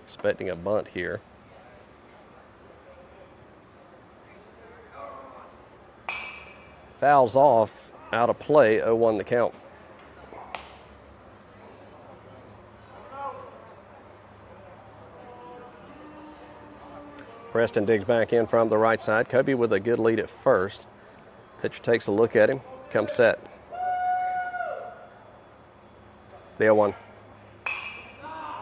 Expecting a bunt here. Fouls off, out of play, 0-1 the count. Preston digs back in from the right side. Kobe with a good lead at first. Pitcher takes a look at him, comes set. The 0-1.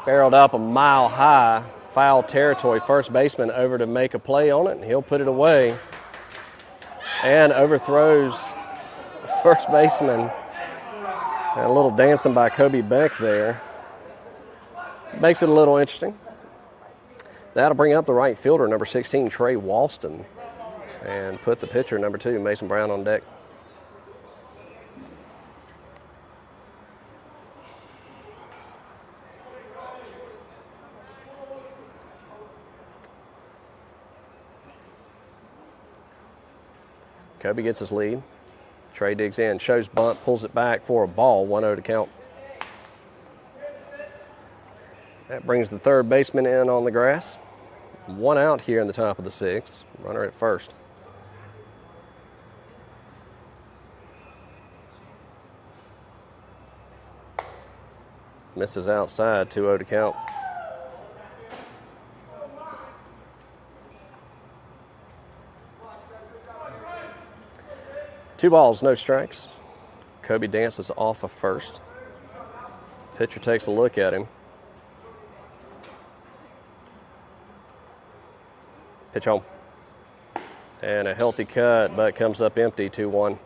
Barreled up a mile high, foul territory. First baseman over to make a play on it, and he'll put it away. And overthrows first baseman. And a little dancing by Kobe Beck there. Makes it a little interesting. That'll bring up the right fielder, number 16, Trey Walston, and put the pitcher, number 2, Mason Brown, on deck. Kobe gets his lead. Trey digs in, shows bunt, pulls it back for a ball, 1-0 to count. That brings the third baseman in on the grass. 1 out here in the top of the 6th. Runner at first. Misses outside, 2-0 to count. Two balls, no strikes. Kobe dances off of first. Pitcher takes a look at him. Pitch home. And a healthy cut, but comes up empty, 2-1.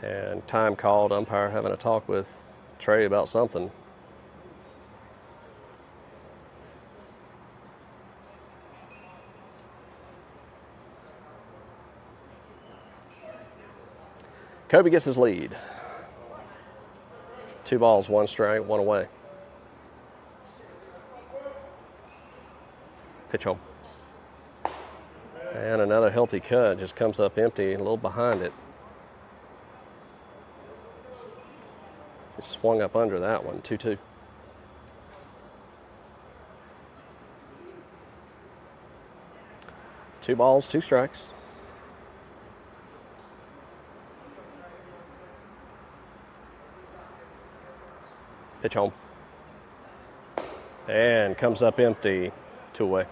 And time called, umpire having a talk with Trey about something. Kobe gets his lead. 2 balls, 1 strike, 1 away. Pitch home. And another healthy cut, just comes up empty, a little behind it. Just swung up under that one, 2-2. Two balls, 2 strikes. Pitch home. And comes up empty, 2 away.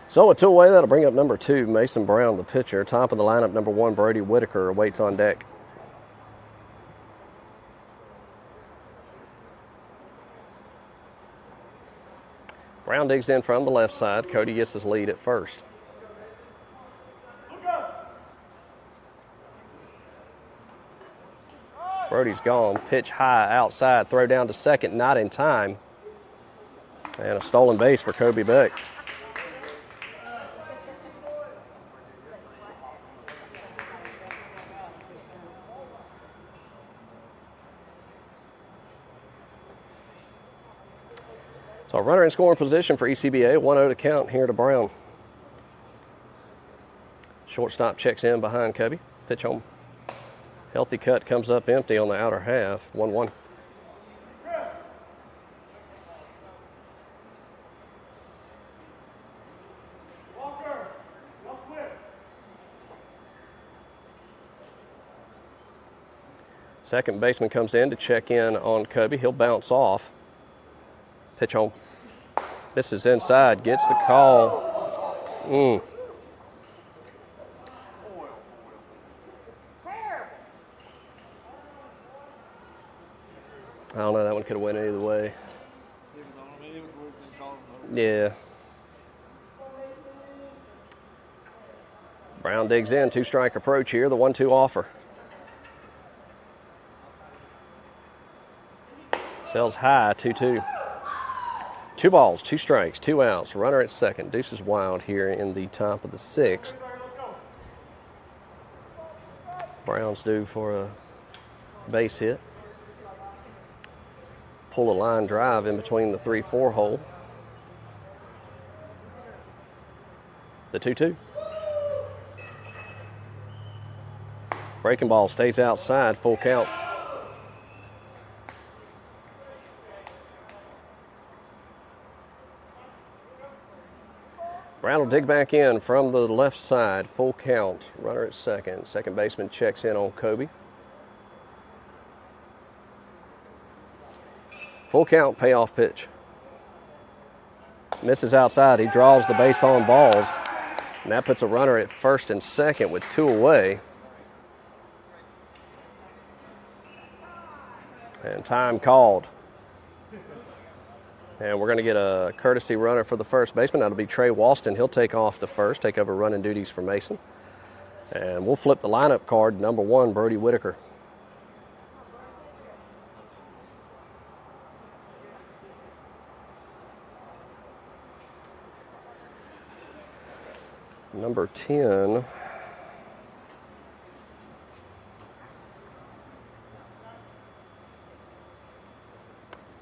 So a 2 away, that'll bring up number 2, Mason Brown, the pitcher. Top of the lineup, number 1, Brody Whitaker, waits on deck. Brown digs in from the left side. Cody gets his lead at first. Brody's gone. Pitch high outside. Throw down to second. Not in time. And a stolen base for Kobe Beck. So a runner in scoring position for ECBA. 1-0 to count here to Brown. Shortstop checks in behind Kobe. Pitch home. Healthy cut comes up empty on the outer half, 1-1. Second baseman comes in to check in on Kobe. He'll bounce off. Pitch home. Misses inside, gets the call. I don't know, that one could have went either way. Yeah. Brown digs in, 2-strike approach here, the 1-2 offer. Sells high, 2-2. 2 balls, 2 strikes, 2 outs. Runner at second. Deuces wild here in the top of the 6th. Brown's due for a base hit. Pull a line drive in between the 3-4 hole. The 2-2. Breaking ball stays outside, full count. Brown will dig back in from the left side, full count. Runner at second. Second baseman checks in on Kobe. Full count, payoff pitch. Misses outside. He draws the base on balls. And that puts a runner at first and second with 2 away. And time called. And we're going to get a courtesy runner for the first baseman. That'll be Trey Walston. He'll take off to first, take over running duties for Mason. And we'll flip the lineup card. Number 1, Brody Whitaker. Number 10.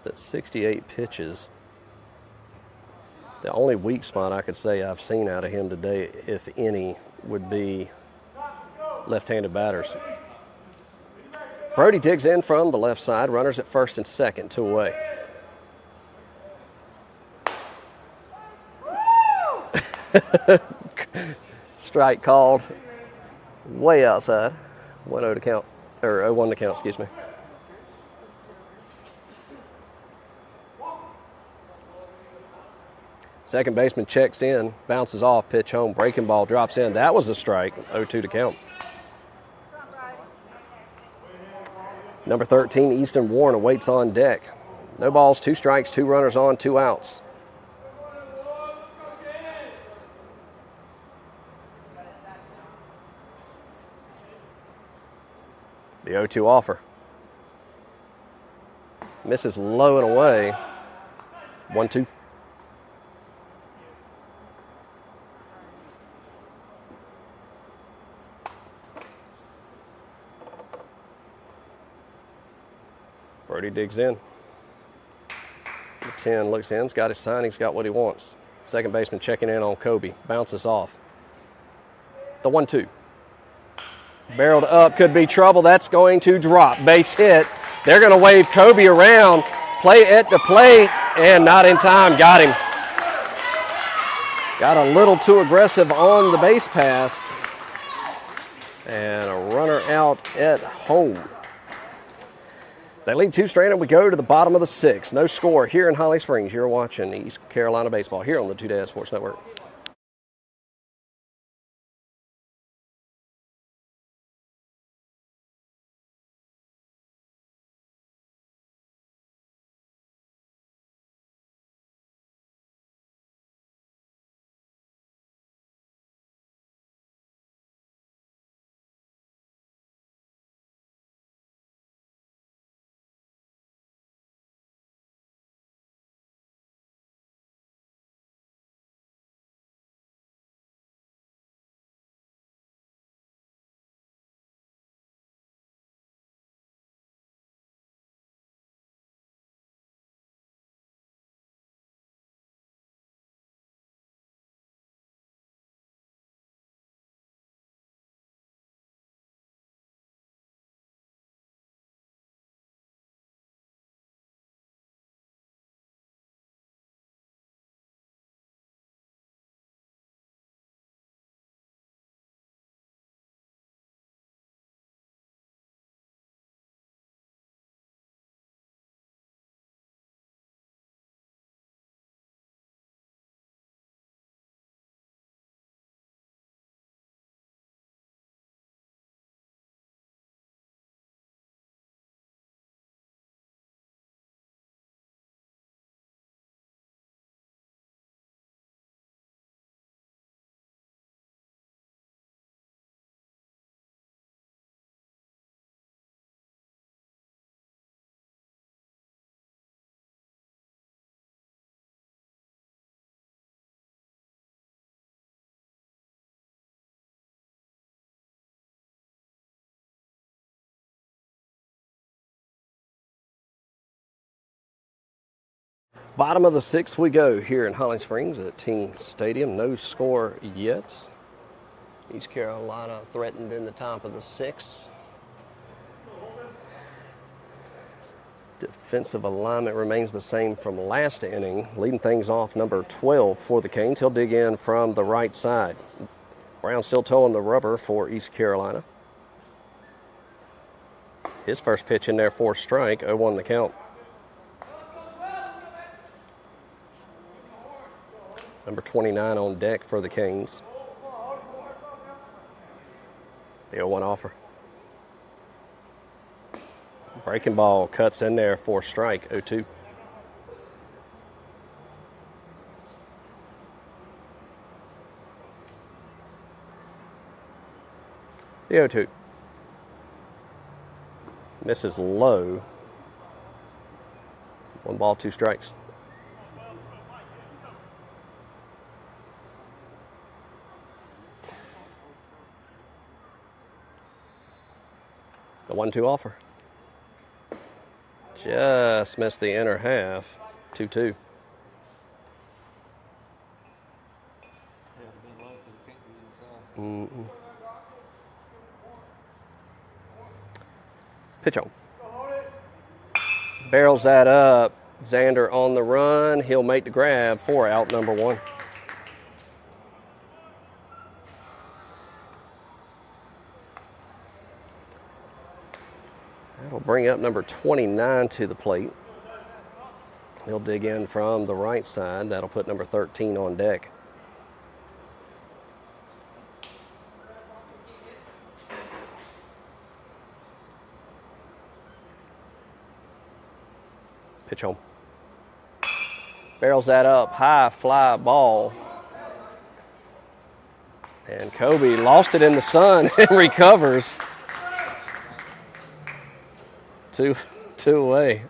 At 68 pitches. The only weak spot I could say I've seen out of him today, if any, would be left-handed batters. Brody digs in from the left side. Runners at first and second, 2 away. Strike called way outside. 1-0 to count, or 0-1 to count, excuse me. Second baseman checks in, bounces off, pitch home, breaking ball drops in. That was a strike, 0-2 to count. Number 13, Easton Warren awaits on deck. No balls, 2 strikes, 2 runners on, 2 outs. The 0-2 offer. Misses low and away. 1-2. Brody digs in. The 10 looks in, he's got his sign, he's got what he wants. Second baseman checking in on Kobe, bounces off. The 1-2. Barreled up, could be trouble, that's going to drop. Base hit, they're going to wave Kobe around, play at the plate, and not in time, got him. Got a little too aggressive on the base pass, and a runner out at home. They lead 2 straight, and we go to the bottom of the 6th. No score here in Holly Springs. You're watching East Carolina baseball here on the 2 Dad Sports Network. Bottom of the 6th we go here in Holly Springs at Team Stadium. No score yet. East Carolina threatened in the top of the 6th. Defensive alignment remains the same from last inning. Leading things off, number 12 for the Canes. He'll dig in from the right side. Brown still towing the rubber for East Carolina. His first pitch in there for strike, 0-1 the count. Number 29 on deck for the Canes. The 0-1 offer. Breaking ball cuts in there for strike, 0-2. The 0-2. Misses low. 1 ball, 2 strikes. The 1-2 offer. Just missed the inner half, 2-2. Pitch on. Barrels that up. Xander on the run. He'll make the grab for out number 1. That'll bring up number 29 to the plate. He'll dig in from the right side. That'll put number 13 on deck. Pitch home. Barrels that up, high fly ball. And Kobe lost it in the sun and recovers. Two away.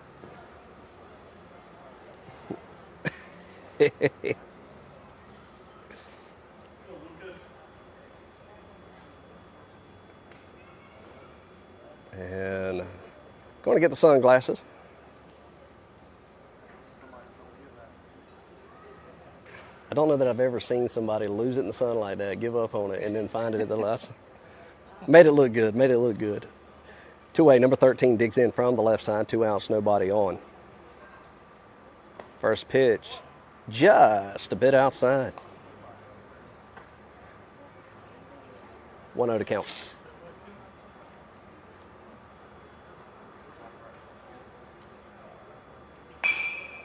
And going to get the sunglasses. I don't know that I've ever seen somebody lose it in the sun like that, give up on it, and then find it at the last. Made it look good, made it look good. 2-away, number 13 digs in from the left side, 2 outs, nobody on. First pitch, just a bit outside. 1-0 to count.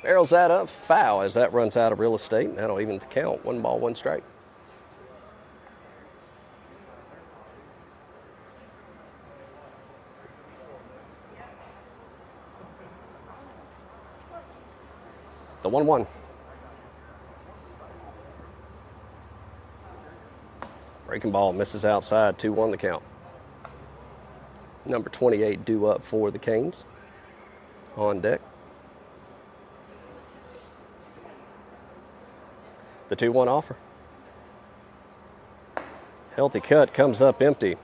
Barrels that up, foul as that runs out of real estate, and that'll even the count. 1 ball, 1 strike. The 1-1. Breaking ball misses outside, 2-1 the count. Number 28 due up for the Canes on deck. The 2-1 offer. Healthy cut comes up empty.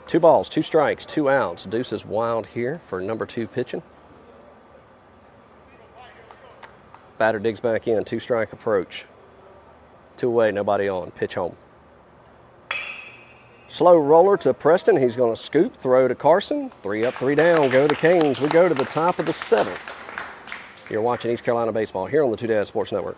2 balls, 2 strikes, 2 outs. Deuce is wild here for number 2 pitching. Batter digs back in, 2-strike approach. 2 away, nobody on. Pitch home. Slow roller to Preston. He's going to scoop, throw to Carson. 3 up, 3 down. Go the Canes. We go to the top of the 7th. You're watching East Carolina baseball here on the Two Dads Sports Network.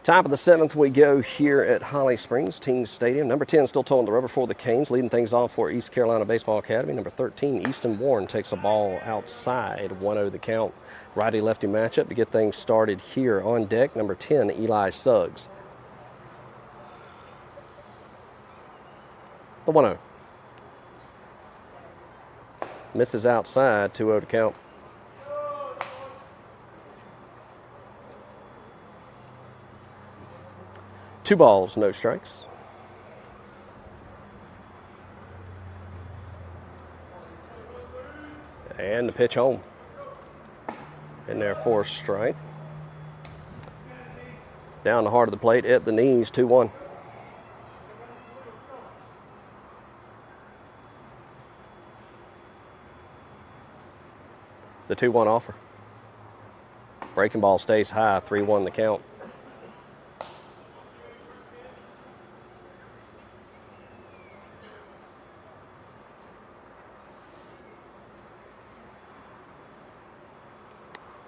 Top of the 7th we go here at Holly Springs Team Stadium. Number 10 still toeing the rubber for the Canes, leading things off for East Carolina Baseball Academy. Number 13, Easton Warren, takes a ball outside, 1-0 the count. Righty-lefty matchup to get things started here on deck. Number 10, Eli Suggs. The 1-0. Misses outside, 2-0 to count. Two balls, no strikes. And the pitch home. In there for a strike. Down the heart of the plate at the knees, 2-1. The 2-1 offer. Breaking ball stays high, 3-1 the count.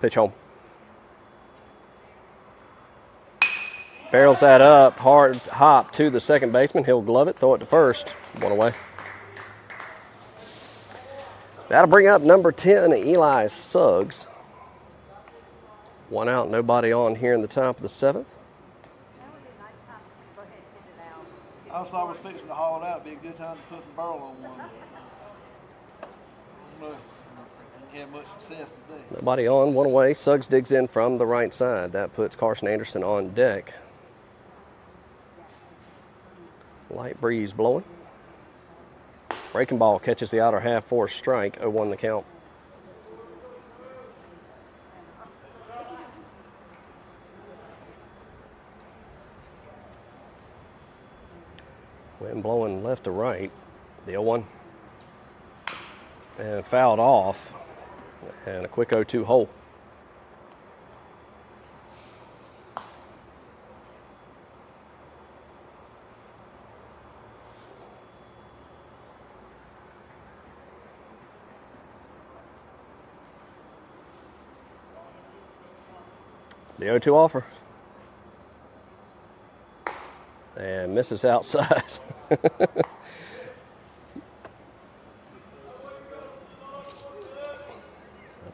Pitch home. Barrels that up, hard hop to the second baseman. He'll glove it, throw it to first. 1 away. That'll bring up number 10, Eli Suggs. 1 out, nobody on here in the top of the 7th. I thought I was fixing to haul it out. It'd be a good time to put some burl on one. Didn't have much success today. Nobody on, 1 away. Suggs digs in from the right side. That puts Carson Anderson on deck. Light breeze blowing. Breaking ball catches the outer half for a strike, 0-1 the count. Wind blowing left to right, the 0-1. And fouled off, and a quick 0-2 hole. The 0-2 offer. And misses outside. I've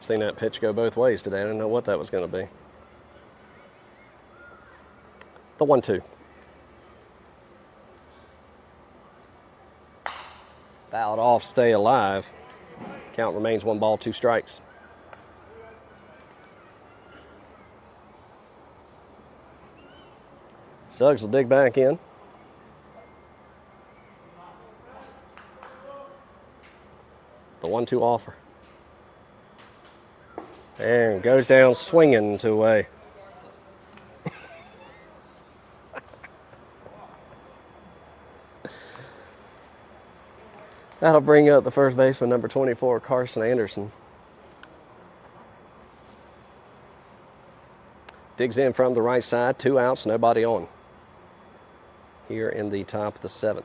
seen that pitch go both ways today. I didn't know what that was going to be. The 1-2. Fouled off, stay alive. Count remains 1 ball, 2 strikes. Suggs will dig back in. The 1-2 offer. And goes down swinging to away. That'll bring up the first baseman, number 24, Carson Anderson. Digs in from the right side, 2 outs, nobody on. Here in the top of the 7th.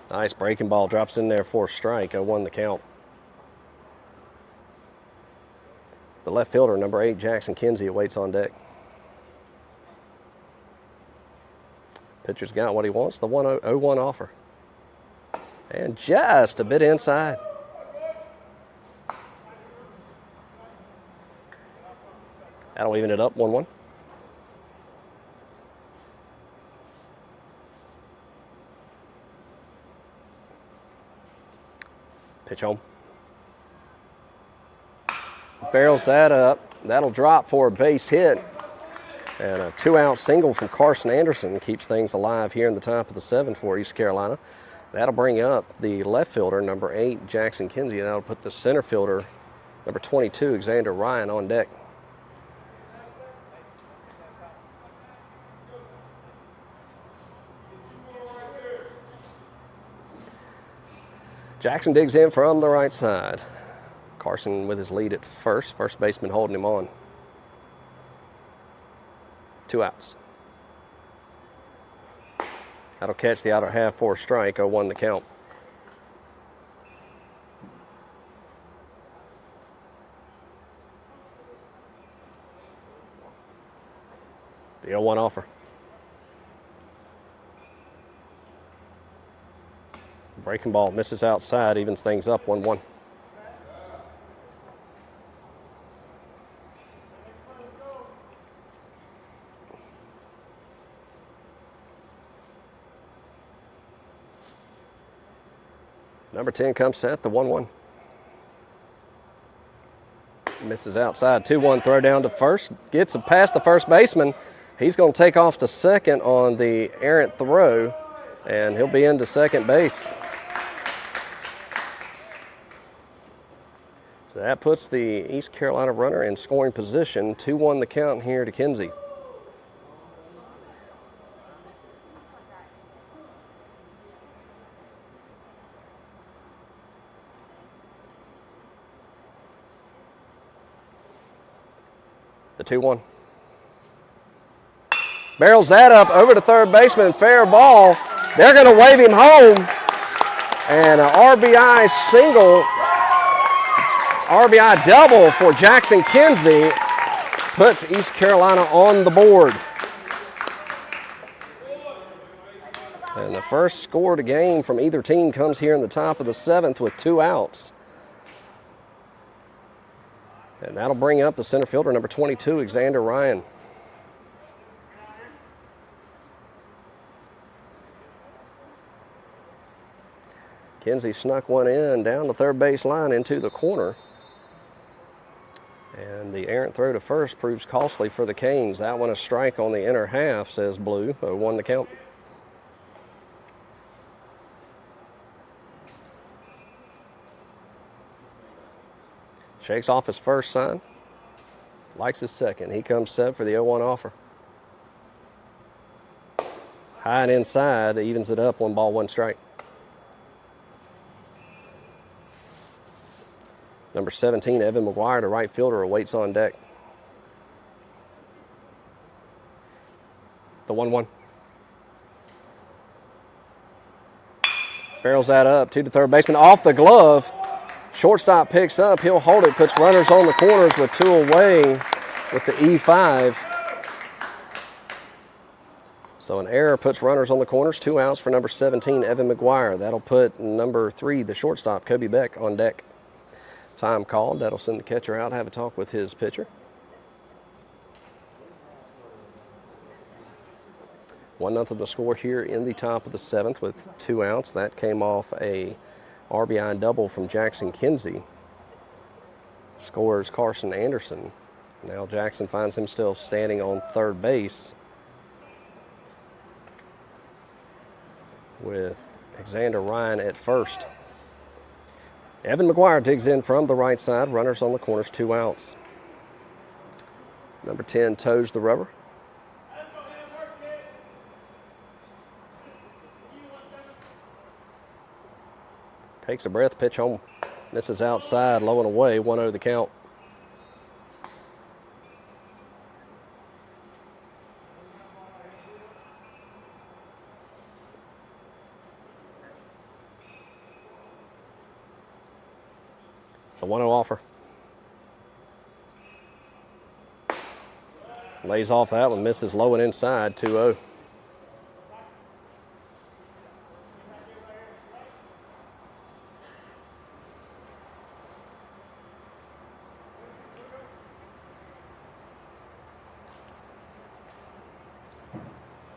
Nice breaking ball, drops in there for a strike, 0-1 the count. The left fielder, number 8, Jackson Kinsey, awaits on deck. Pitcher's got what he wants, the 0-1 offer. And just a bit inside. That'll even it up, 1-1. Pitch home. Barrels that up. That'll drop for a base hit. And a 2-out single from Carson Anderson keeps things alive here in the top of the 7th for East Carolina. That'll bring up the left fielder, number 8, Jackson Kinsey. And that'll put the center fielder, number 22, Xander Ryan, on deck. Jackson digs in from the right side. Carson with his lead at first. First baseman holding him on. 2 outs. That'll catch the outer half for a strike, 0-1 the count. The 0-1 offer. Breaking ball misses outside, evens things up 1-1. Number 10 comes set, the 1-1. Misses outside, 2-1 throw down to first. Gets it past the first baseman. He's going to take off to second on the errant throw, and he'll be into second base. So that puts the East Carolina runner in scoring position. 2-1 the count here to Kinsey. The 2-1. Barrels that up over to third baseman, fair ball. They're going to wave him home. And an RBI single, RBI double for Jackson Kinsey puts East Carolina on the board. And the first score to game from either team comes here in the top of the 7th with 2 outs. And that'll bring up the center fielder, number 22, Xander Ryan. Kinsey snuck one in down the third base line into the corner. And the errant throw to first proves costly for the Canes. That one a strike on the inner half, says Blue. 0-1 the count. Shakes off his first sign. Likes his second. He comes set for the 0-1 offer. High and inside, evens it up, 1 ball, 1 strike. Number 17, Evan McGuire, the right fielder, awaits on deck. The 1-1. Barrels that up to the third baseman, off the glove. Shortstop picks up, he'll hold it, puts runners on the corners with 2 away with the E5. So an error puts runners on the corners, 2 outs for number 17, Evan McGuire. That'll put number 3, the shortstop, Kobe Beck, on deck. Time called, that'll send the catcher out, have a talk with his pitcher. 1-0 the score here in the top of the 7th with 2 outs. That came off a RBI double from Jackson Kinsey. Scores Carson Anderson. Now Jackson finds himself standing on third base with Xander Ryan at first. Evan McGuire digs in from the right side. Runners on the corners, 2 outs. Number 10 toes the rubber. Takes a breath, pitch home. Misses outside, low and away, 1-0 the count. The 1-0 offer. Lays off that one, misses low and inside, 2-0.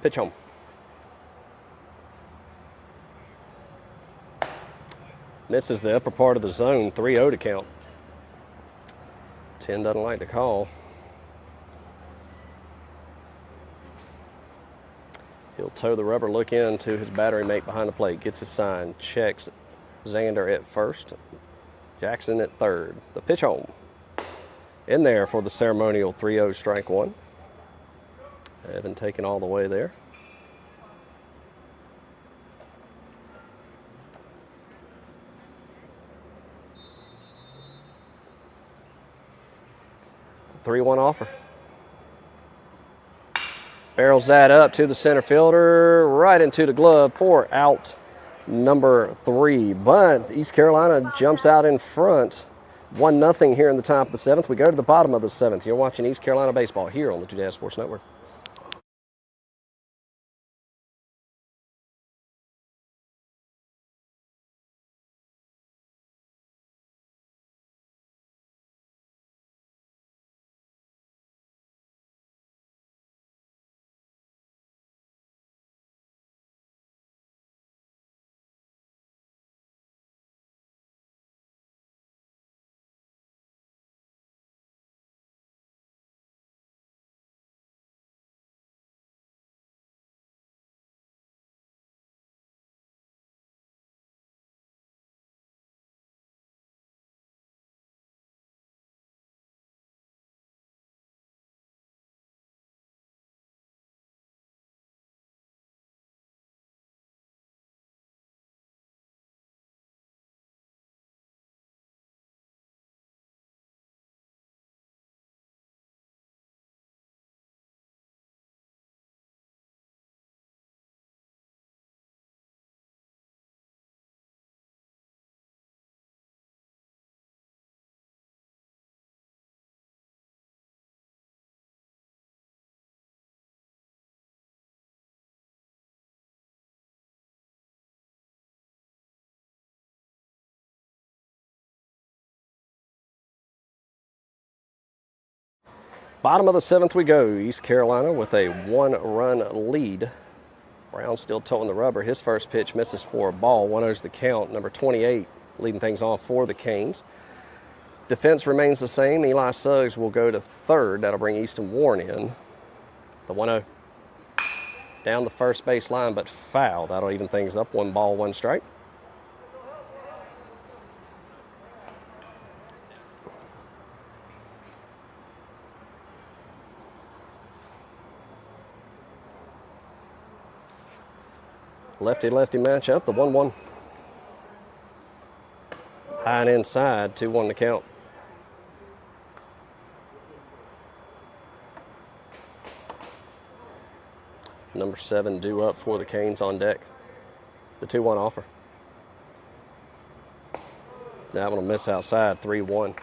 Pitch home. Misses the upper part of the zone, 3-0 to count. 10 doesn't like the call. He'll toe the rubber, look into his battery mate behind the plate, gets his sign, checks Xander at first, Jackson at third. The pitch home. In there for the ceremonial 3-0 strike 1. Evan taken all the way there. The 3-1 offer. Barrels that up to the center fielder, right into the glove for out number 3. But East Carolina jumps out in front. 1-0 here in the top of the 7th. We go to the bottom of the 7th. You're watching East Carolina baseball here on the Two Dad Sports Network. Bottom of the 7th we go. East Carolina with a 1-run lead. Brown still toting the rubber. His first pitch misses for a ball. 1-0's the count. Number 28 leading things off for the Canes. Defense remains the same. Eli Suggs will go to third. That'll bring Easton Warren in. The 1-0 down the first base line, but foul. That'll even things up. 1 ball, 1 strike. Lefty-lefty matchup, the 1-1. High and inside, 2-1 to count. Number 7 due up for the Canes on deck. The 2-1 offer. That one will miss outside, 3-1.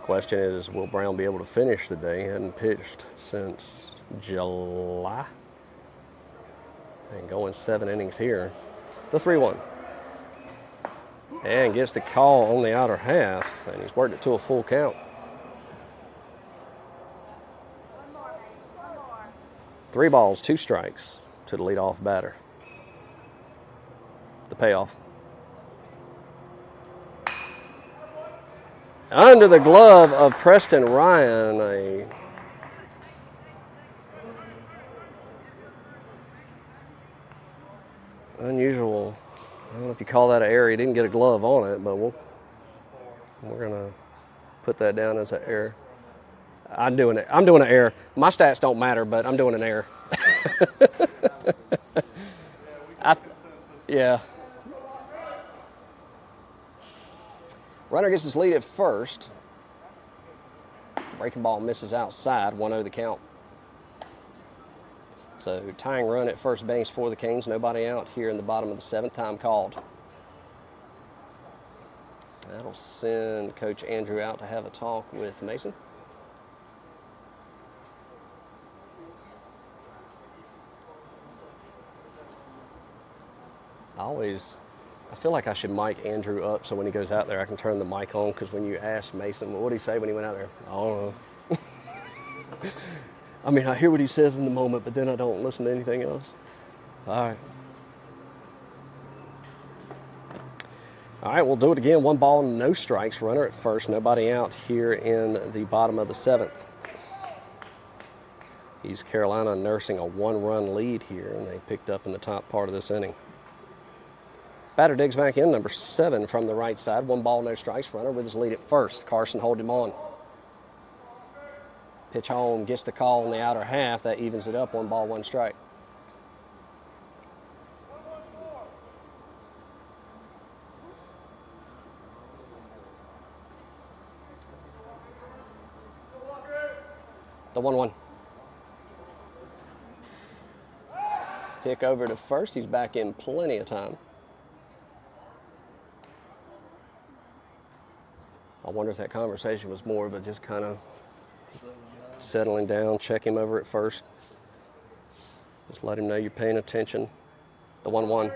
Question is, will Brown be able to finish the day? He hadn't pitched since July. And going 7 innings here. The 3-1. And gets the call on the outer half, and he's worked it to a full count. 3 balls, 2 strikes to the leadoff batter. The payoff. Under the glove of Preston Ryan, a unusual, I don't know if you call that an error. He didn't get a glove on it, but we're going to put that down as an error. I'm doing an error. My stats don't matter, but I'm doing an error. Yeah. Runner gets his lead at first. Breaking ball misses outside, 1-0 the count. So tying run at first base for the Canes. Nobody out here in the bottom of the 7th, time called. That'll send Coach Andrew out to have a talk with Mason. I feel like I should mic Andrew up so when he goes out there I can turn the mic on, because when you ask Mason, what did he say when he went out there? I don't know. I mean, I hear what he says in the moment, but then I don't listen to anything else. All right. All right, we'll do it again. 1 ball, no strikes. Runner at first, nobody out here in the bottom of the 7th. East Carolina nursing a 1-run lead here, and they picked up in the top part of this inning. Batter digs back in, number 7 from the right side. 1 ball, no strikes. Runner with his lead at first. Carson holds him on. Pitch home, gets the call in the outer half. That evens it up, 1 ball, 1 strike. The 1-1. Pick over to first. He's back in plenty of time. I wonder if that conversation was more of a just kind of settling down, check him over at first. Just let him know you're paying attention. The 1-1.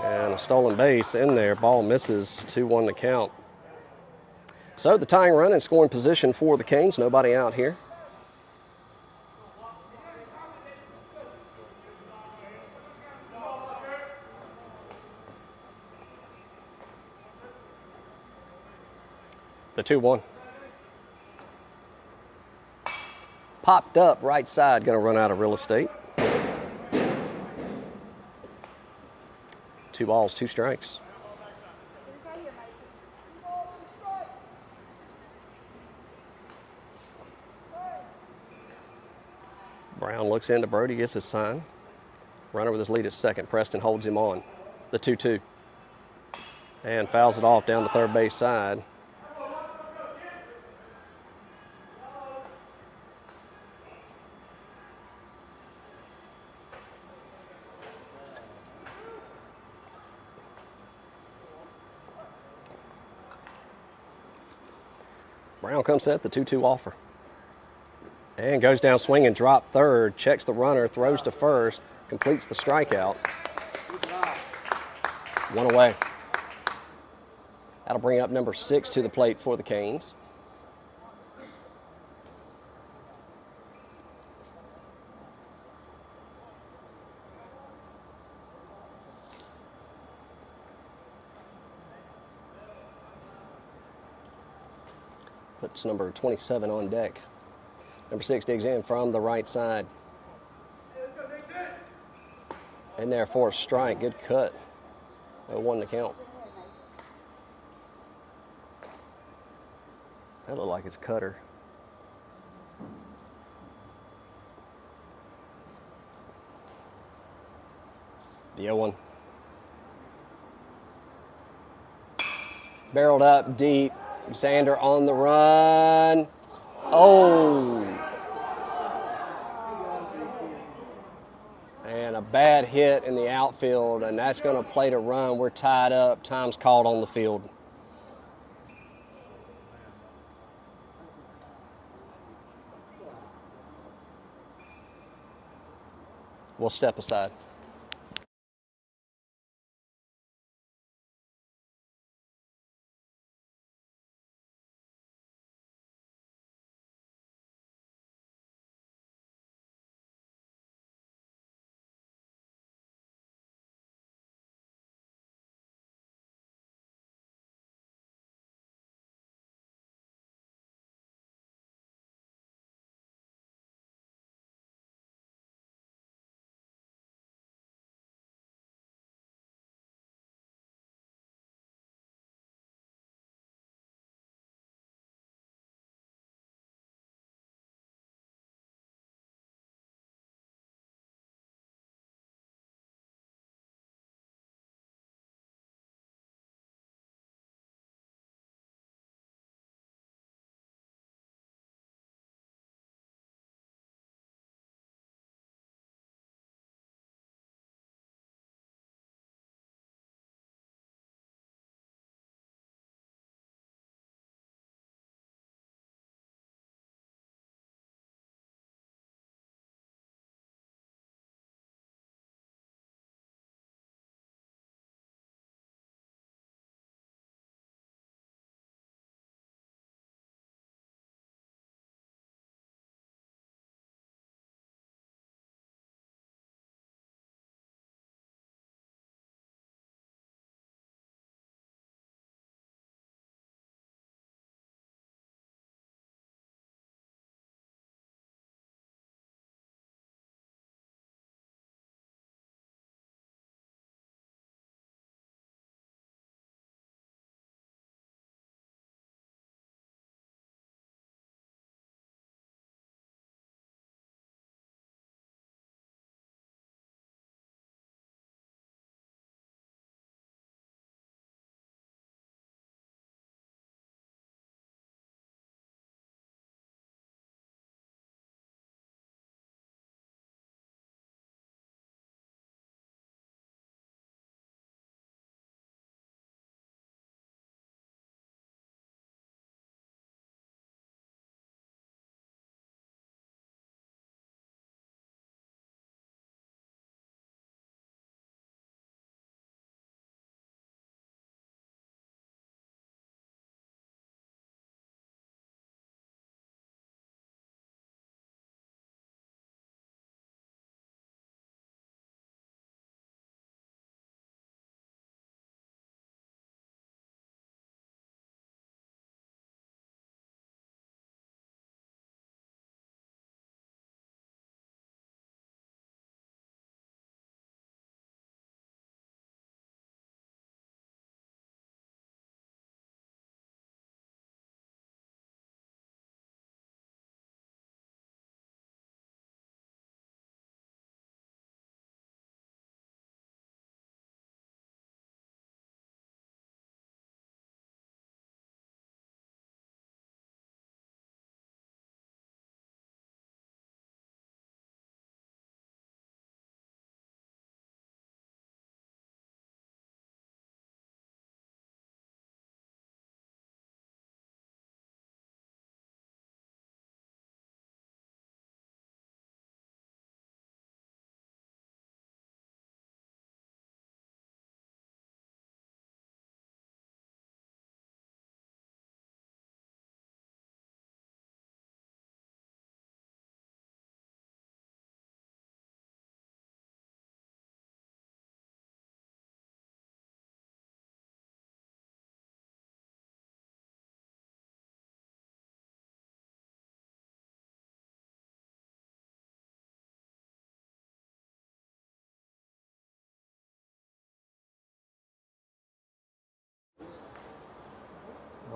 And a stolen base in there. Ball misses, 2-1 to count. So the tying run in scoring position for the Canes. Nobody out here. The 2-1. Popped up right side, going to run out of real estate. 2 balls, 2 strikes. Brown looks into Brody, gets his sign. Runner with his lead at second. Preston holds him on. The 2-2. And fouls it off down the third base side. Brown comes set, the 2-2 offer. And goes down swinging, drop third, checks the runner, throws to first, completes the strikeout. 1 away. That'll bring up number 6 to the plate for the Canes. Puts number 27 on deck. Number 6 digs in from the right side. In there for a strike. Good cut. 0-1 to count. That looked like it's cutter. The 0-1. Barreled up deep. Xander on the run. Oh. And a bad hit in the outfield, and that's going to play to run. We're tied up. Time's called on the field. We'll step aside.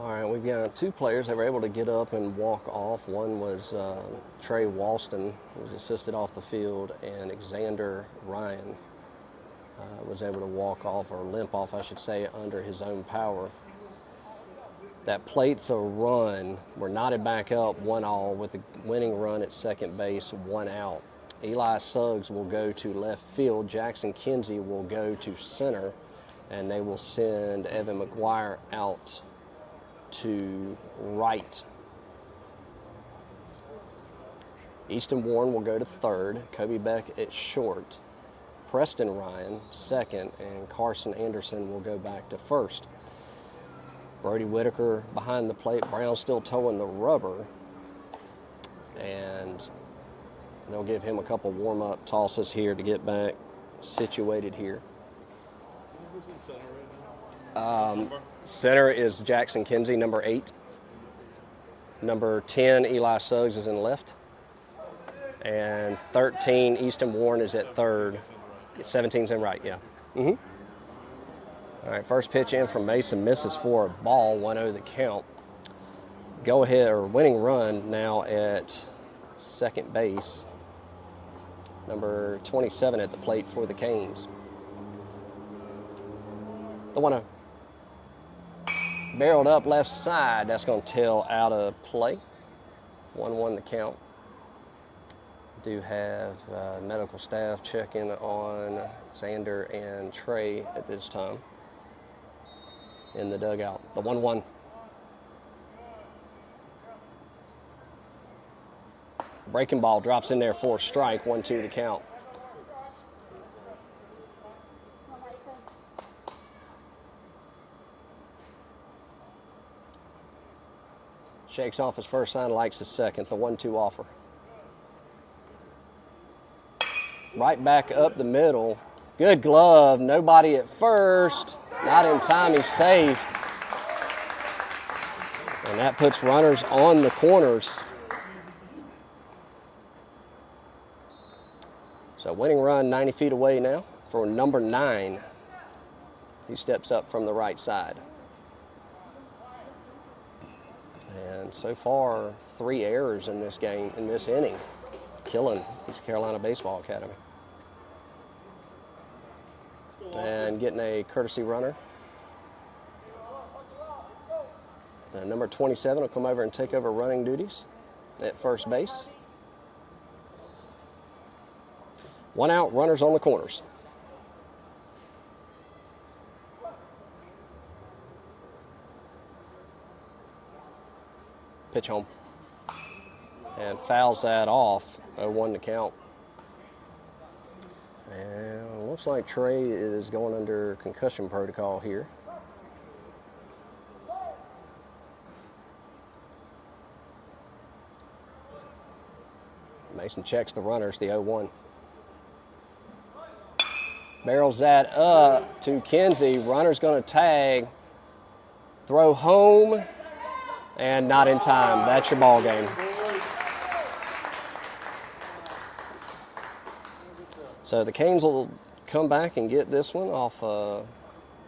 All right, we've got two players that were able to get up and walk off. One was Trey Walston, who was assisted off the field, and Xander Ryan was able to walk off, or limp off, I should say, under his own power. That plate's a run. We're knotted back up 1-all with a winning run at second base, 1 out. Eli Suggs will go to left field. Jackson Kinsey will go to center, and they will send Evan McGuire out to right. Easton Warren will go to third. Kobe Beck at short. Preston Ryan second, and Carson Anderson will go back to first. Brody Whitaker behind the plate. Brown still towing the rubber, and they'll give him a couple warm-up tosses here to get back situated here. Who's in center right now? Center is Jackson Kinsey, number 8. Number 10, Eli Suggs, is in left. And 13, Easton Warren, is at third. 17's in right, yeah. All right, first pitch in from Mason, misses for a ball, 1-0 the count. Go ahead, or winning run now at second base. Number 27 at the plate for the Canes. The 1-0. Barreled up left side. That's going to tail out of play. 1-1 the count. Do have medical staff checking on Xander and Trey at this time in the dugout. The 1-1. Breaking ball drops in there for a strike. 1-2 the count. Shakes off his first sign, likes his second. The 1-2 offer. Right back up the middle. Good glove. Nobody at first. Not in time. He's safe. And that puts runners on the corners. So winning run 90 feet away now for number 9. He steps up from the right side. And so far, 3 errors in this game, in this inning, killing East Carolina Baseball Academy. And getting a courtesy runner. And number 27 will come over and take over running duties at first base. 1 out, runners on the corners. Pitch home. And fouls that off. 0-1 to count. And looks like Trey is going under concussion protocol here. Mason checks the runners, the 0-1. Barrels that up to Kinsey. Runner's going to tag. Throw home. And not in time. That's your ball game. So the Canes will come back and get this one off an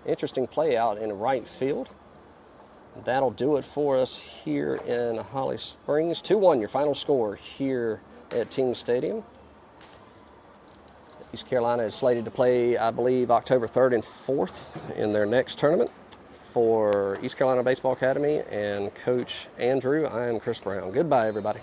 interesting play out in right field. That'll do it for us here in Holly Springs. 2-1, your final score here at Team Stadium. East Carolina is slated to play, I believe, October 3rd and 4th in their next tournament. For East Carolina Baseball Academy and Coach Andrew, I am Chris Brown. Goodbye, everybody.